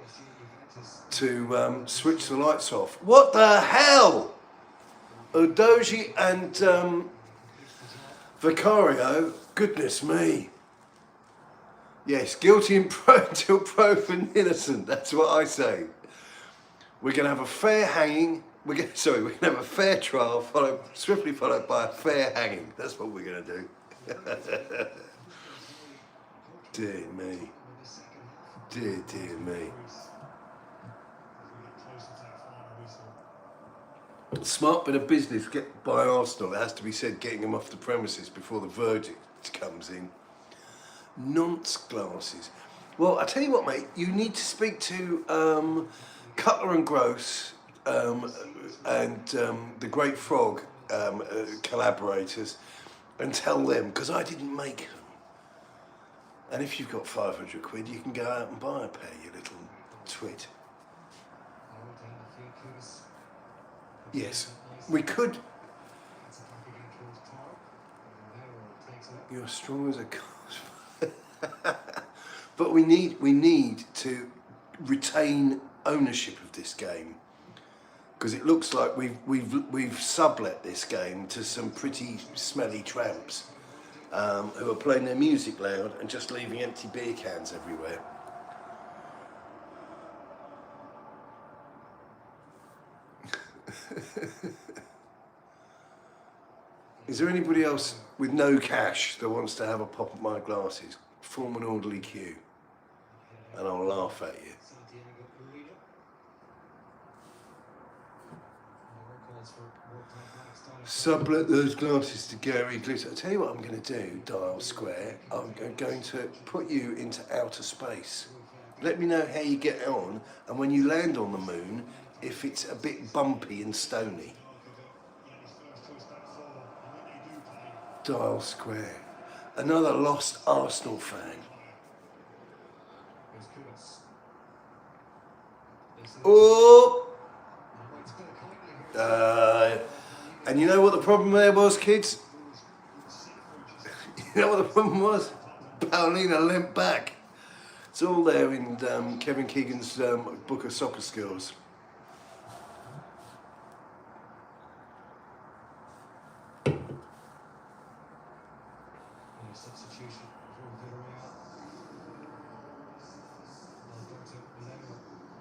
to switch the lights off. What the hell? Udogie and Vicario, goodness me. Yes, guilty until proven innocent, that's what I say. We're going to have a fair hanging, we're going to have a fair trial, swiftly followed by a fair hanging. That's what we're going to do. Dear me. Dear me. Smart bit of business by Arsenal, it has to be said, getting them off the premises before the verdict comes in. Nonce glasses. Well, I tell you what, mate, you need to speak to Cutler and Gross and the Great Frog collaborators and tell them, because I didn't make them. And if you've got 500 quid, you can go out and buy a pair, you little twit. Yes, we could. You're strong as a cod. But we need to retain ownership of this game, because it looks like we've sublet this game to some pretty smelly tramps who are playing their music loud and just leaving empty beer cans everywhere. Is there anybody else with no cash that wants to have a pop at my glasses? Form an orderly queue and I'll laugh at you. Sublet those glasses to Gary Glitter. I'll tell you what I'm going to do, Dial Square. I'm going to put you into outer space. Let me know how you get on, and when you land on the moon, if it's a bit bumpy and stony. Dial Square. Another lost Arsenal fan. Oh! And you know what the problem there was, kids? You know what the problem was? Paulina limped back. It's all there in Kevin Keegan's book of soccer skills.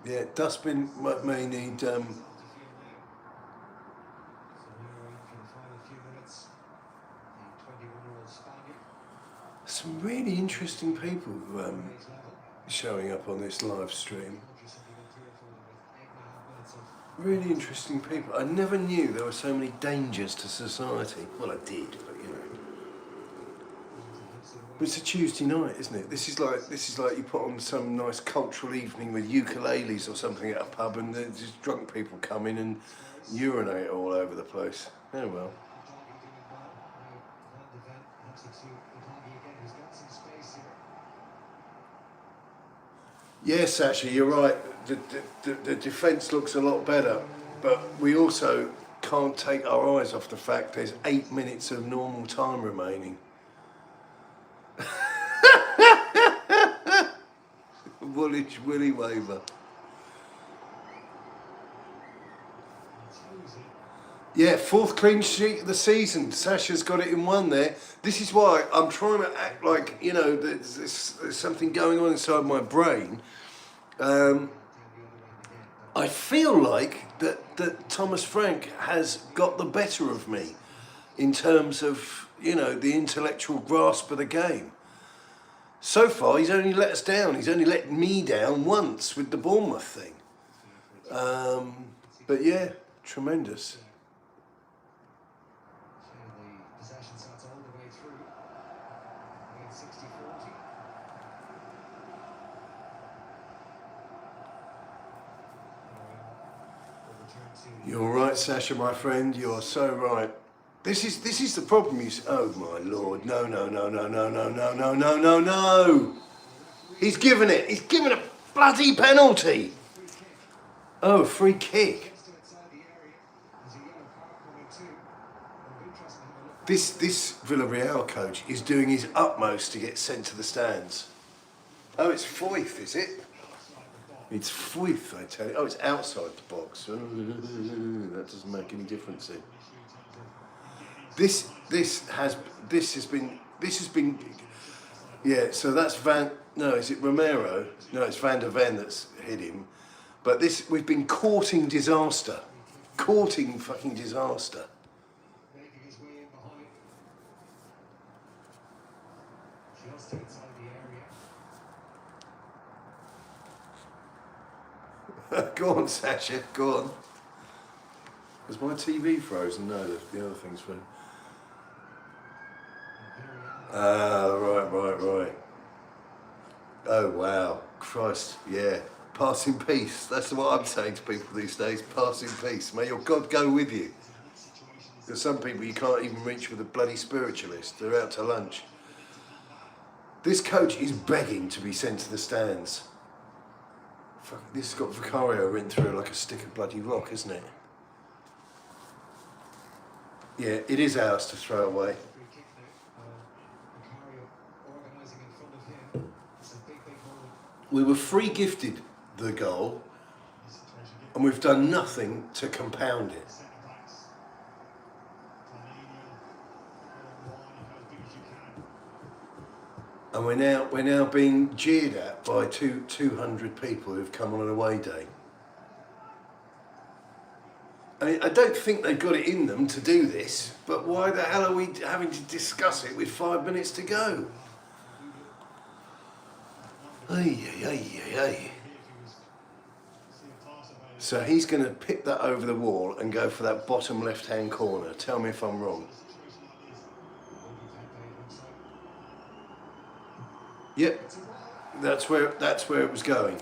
Yeah, Dustbin may need some really interesting people showing up on this live stream. Really interesting people. I never knew there were so many dangers to society. Well, I did, but you know. But it's a Tuesday night, isn't it? This is like you put on some nice cultural evening with ukuleles or something at a pub, and there's just drunk people come in and urinate all over the place. Oh well. Yes, Sasha, you're right. The defence looks a lot better, but we also can't take our eyes off the fact there's 8 minutes of normal time remaining. Woolwich Willy Waver. Yeah, 4th clean sheet of the season. Sasha's got it in 1 there. This is why I'm trying to act like, you know, there's something going on inside my brain. I feel like that Thomas Frank has got the better of me in terms of, you know, the intellectual grasp of the game. So far, he's only let us down. He's only let me down once with the Bournemouth thing. But yeah, tremendous. You're right, Sasha, my friend. You are so right. This is the problem. Oh my lord! No! No! No! No! No! No! No! No! No! No! No! He's given it. He's given a bloody penalty. Oh, free kick. This Villarreal coach is doing his utmost to get sent to the stands. Oh, it's Foyth, is it? It's Foyth, I tell you. Oh, it's outside the box. That doesn't make any difference then. This has been. Yeah. So that's No, is it Romero? No, it's Van der Ven that's hit him. But we've been courting disaster. Courting fucking disaster. Go on, Sasha, go on. Was my TV frozen? No, the other thing's frozen. Right. Oh, wow. Christ, yeah. Pass in peace. That's what I'm saying to people these days. Pass in peace. May your God go with you. There's some people you can't even reach with a bloody spiritualist. They're out to lunch. This coach is begging to be sent to the stands. Fuck, this has got Vicario written through it like a stick of bloody rock, isn't it? Yeah, it is ours to throw away. We were free gifted the goal, and we've done nothing to compound it. And we're now being jeered at by 200 people who've come on an away day. I mean, I don't think they've got it in them to do this, but why the hell are we having to discuss it with 5 minutes to go? Ay. So he's going to pick that over the wall and go for that bottom left-hand corner. Tell me if I'm wrong. Yep, that's where it was going.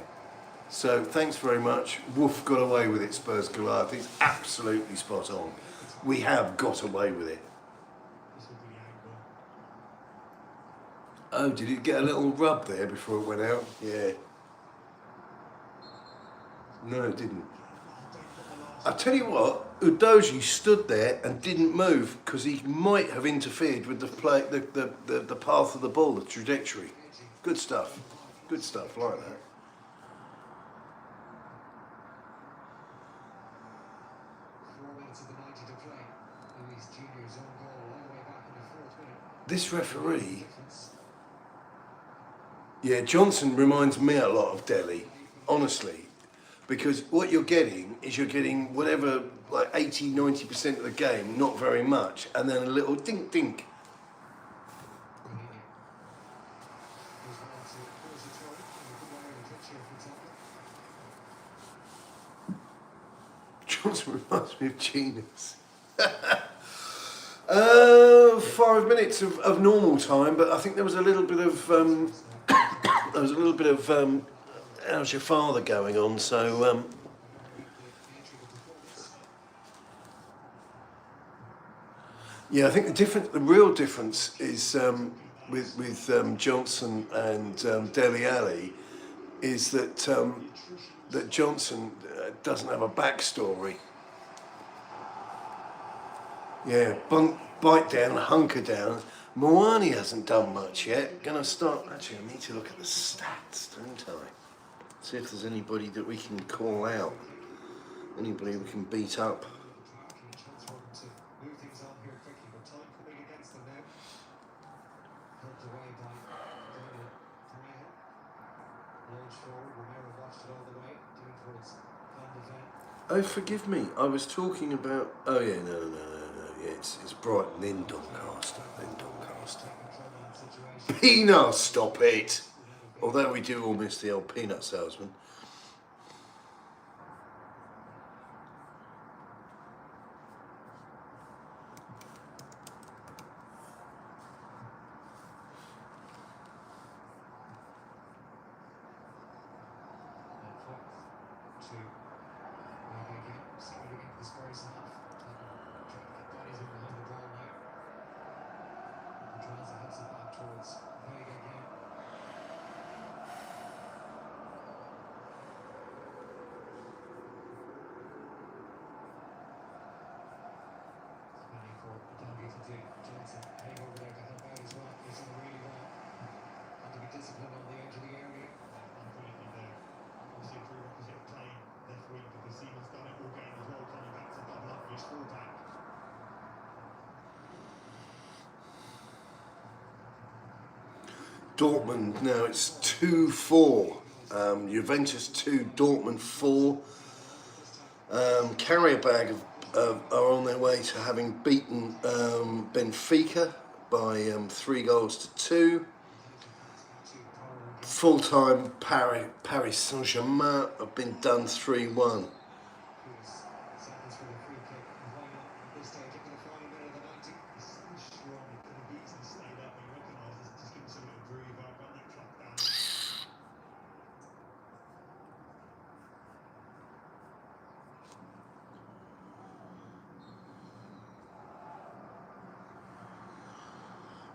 So thanks very much. Wolf got away with it, Spurs Goliath. It's absolutely spot on. We have got away with it. Oh, did it get a little rub there before it went out? Yeah. No, it didn't. I tell you what, Udoji stood there and didn't move because he might have interfered with the play, the path of the ball, the trajectory. Good stuff. Good stuff, like that. This referee, yeah, Johnson reminds me a lot of Delhi, honestly, because what you're getting is whatever, like 80-90% of the game, not very much, and then a little dink. Johnson reminds me of Genius. 5 minutes of normal time, but I think there was a little bit of how's your father going on? So yeah, I think the real difference is with Johnson and Dele Alli is that that Johnson doesn't have a backstory. Yeah, bite down, hunker down. Moani hasn't done much yet. Gonna start. Actually, I need to look at the stats, don't I? See if there's anybody that we can call out. Anybody we can beat up. Oh, forgive me. I was talking about. Oh yeah, no. Yeah, it's Brighton in Doncaster. Peanut, stop it. Although we do all miss the old peanut salesman. towards Vega again. Waiting for Adama to do. Johnson hang over there to help out as well. He's done really well. Had to be disciplined on the edge of the area. Completely there. Obviously a prerequisite of playing left wing because Simon's done it all game as well, coming back to double up his fullback. Dortmund now, it's 2-4. Juventus 2, Dortmund 4. Carabao are on their way to having beaten Benfica by 3 goals to 2. Full-time Paris Saint-Germain have been done 3-1.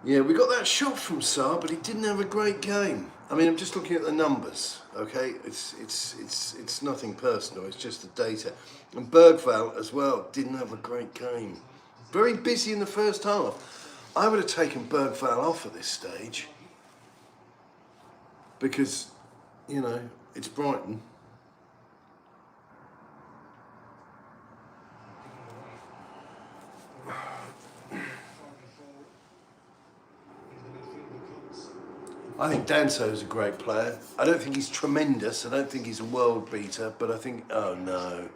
Yeah, we got that shot from Sarr, but he didn't have a great game. I mean, I'm just looking at the numbers, okay? It's nothing personal, it's just the data. And Bergvall as well didn't have a great game. Very busy in the first half. I would have taken Bergvall off at this stage because, you know, it's Brighton. I think Danso's a great player. I don't think he's tremendous. I don't think he's a world beater, but I think, oh no.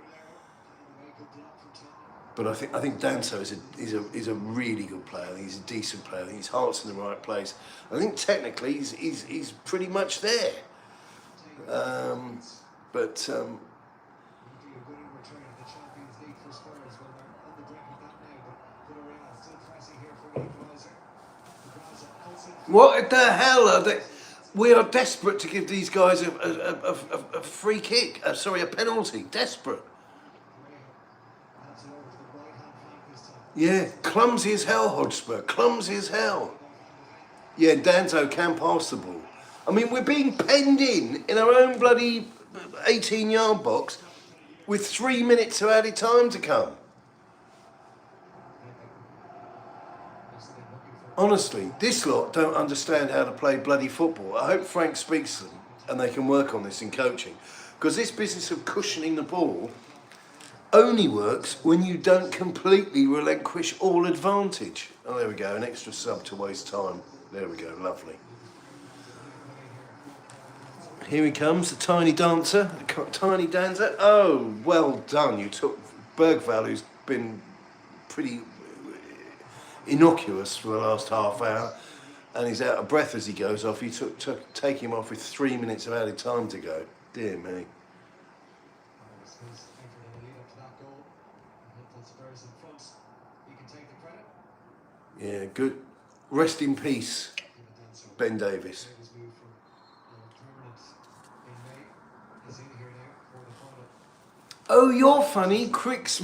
But I think Danso is a really good player. I think he's a decent player. I think his heart's in the right place. I think technically he's pretty much there. But what the hell are they? We are desperate to give these guys a free kick. Sorry, a penalty. Desperate. Yeah, clumsy as hell, Hotspur. Clumsy as hell. Yeah, Danso can pass the ball. I mean, we're being penned in our own bloody 18-yard box with 3 minutes of added time to come. Honestly, this lot don't understand how to play bloody football. I hope Frank speaks to them and they can work on this in coaching. Because this business of cushioning the ball only works when you don't completely relinquish all advantage. Oh, there we go, an extra sub to waste time. There we go, lovely. Here he comes, the tiny dancer. The tiny dancer. Oh, well done. You took Bergvall, who's been pretty innocuous for the last half hour, and he's out of breath as he goes off. You take him off with 3 minutes of added time to go. Dear me. Yeah, good. Rest in peace, Ben Davies. Oh, you're funny, Cricks.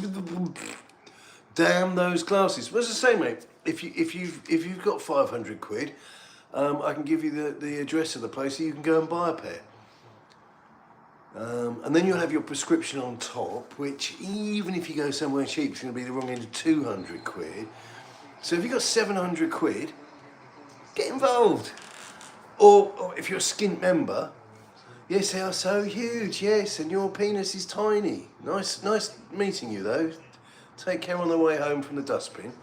Damn those glasses. What's the same, mate? If you've got 500 quid, I can give you the address of the place so you can go and buy a pair. And then you'll have your prescription on top, which even if you go somewhere cheap, it's going to be the wrong end of 200 quid. So if you've got 700 quid, get involved. Or if you're a skint member, yes, they are so huge, yes, and your penis is tiny. Nice meeting you though. Take care on the way home from the dustbin.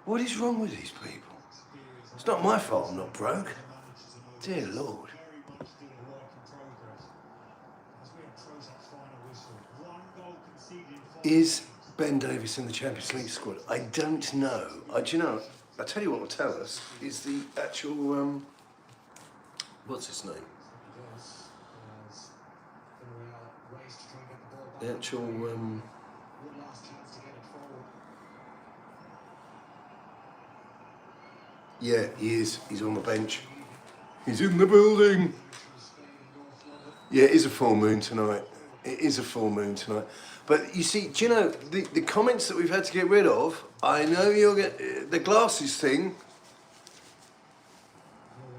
What is wrong with these people? It's not my fault I'm not broke. Dear Lord. Is Ben Davies in the Champions League squad? I don't know. Do you know, I tell you what will tell us is the actual, what's his name? The actual, yeah, he is. He's on the bench. He's in the building. Yeah, it is a full moon tonight. It is a full moon tonight. But you see, do you know, the comments that we've had to get rid of, I know you'll get, the glasses thing,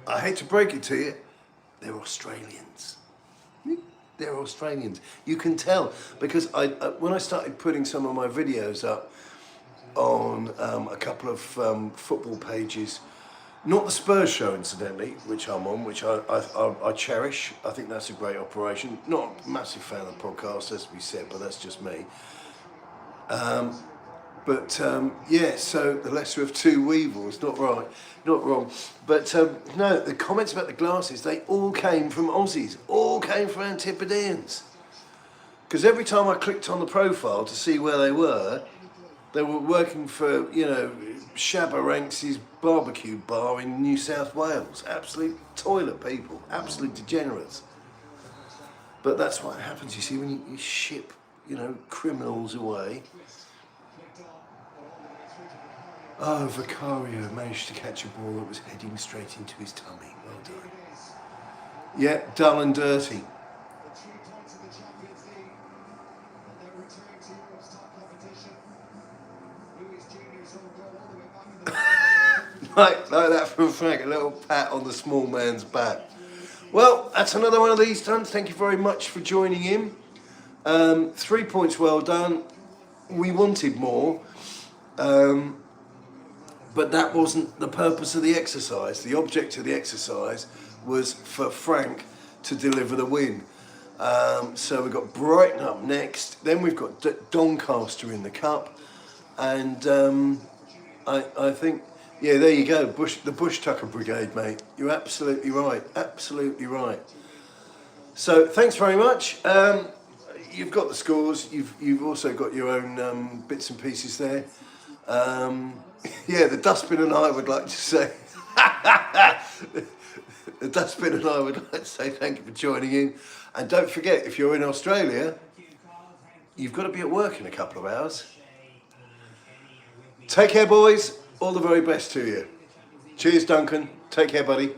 I hate to break it to you, they're Australians. They're Australians. You can tell because when I started putting some of my videos up on a couple of football pages, not the Spurs show incidentally, which I'm on, which I cherish. I think that's a great operation. Not a massive fan of the podcast, as we said, but that's just me. Yeah, so the lesser of two weevils, not right, not wrong. But no, the comments about the glasses, they all came from Aussies, all came from Antipodeans. Because every time I clicked on the profile to see where they were working for, you know, Shabba Ranks' barbecue bar in New South Wales. Absolute toilet people, absolute degenerates. But that's what happens, you see, when you ship, you know, criminals away. Oh, Vicario managed to catch a ball that was heading straight into his tummy. Well done. Yeah, dull and dirty. The 3 points in the Champions League, and they're returning to Europe's top competition. Luis Junior's own goal all the way back in the Like that from Frank, a little pat on the small man's back. Well, that's another one of these done. Thank you very much for joining in. 3 points well done. We wanted more. But that wasn't the purpose of the exercise. The object of the exercise was for Frank to deliver the win. So we've got Brighton up next. Then we've got Doncaster in the cup. And I think, yeah, there you go. The Bush Tucker Brigade, mate. You're absolutely right. Absolutely right. So thanks very much. You've got the scores. You've also got your own bits and pieces there. Yeah, the Dustbin and I would like to say, the Dustbin and I would like to say thank you for joining in. And don't forget, if you're in Australia, you've got to be at work in a couple of hours. Take care, boys. All the very best to you. Cheers, Duncan. Take care, buddy.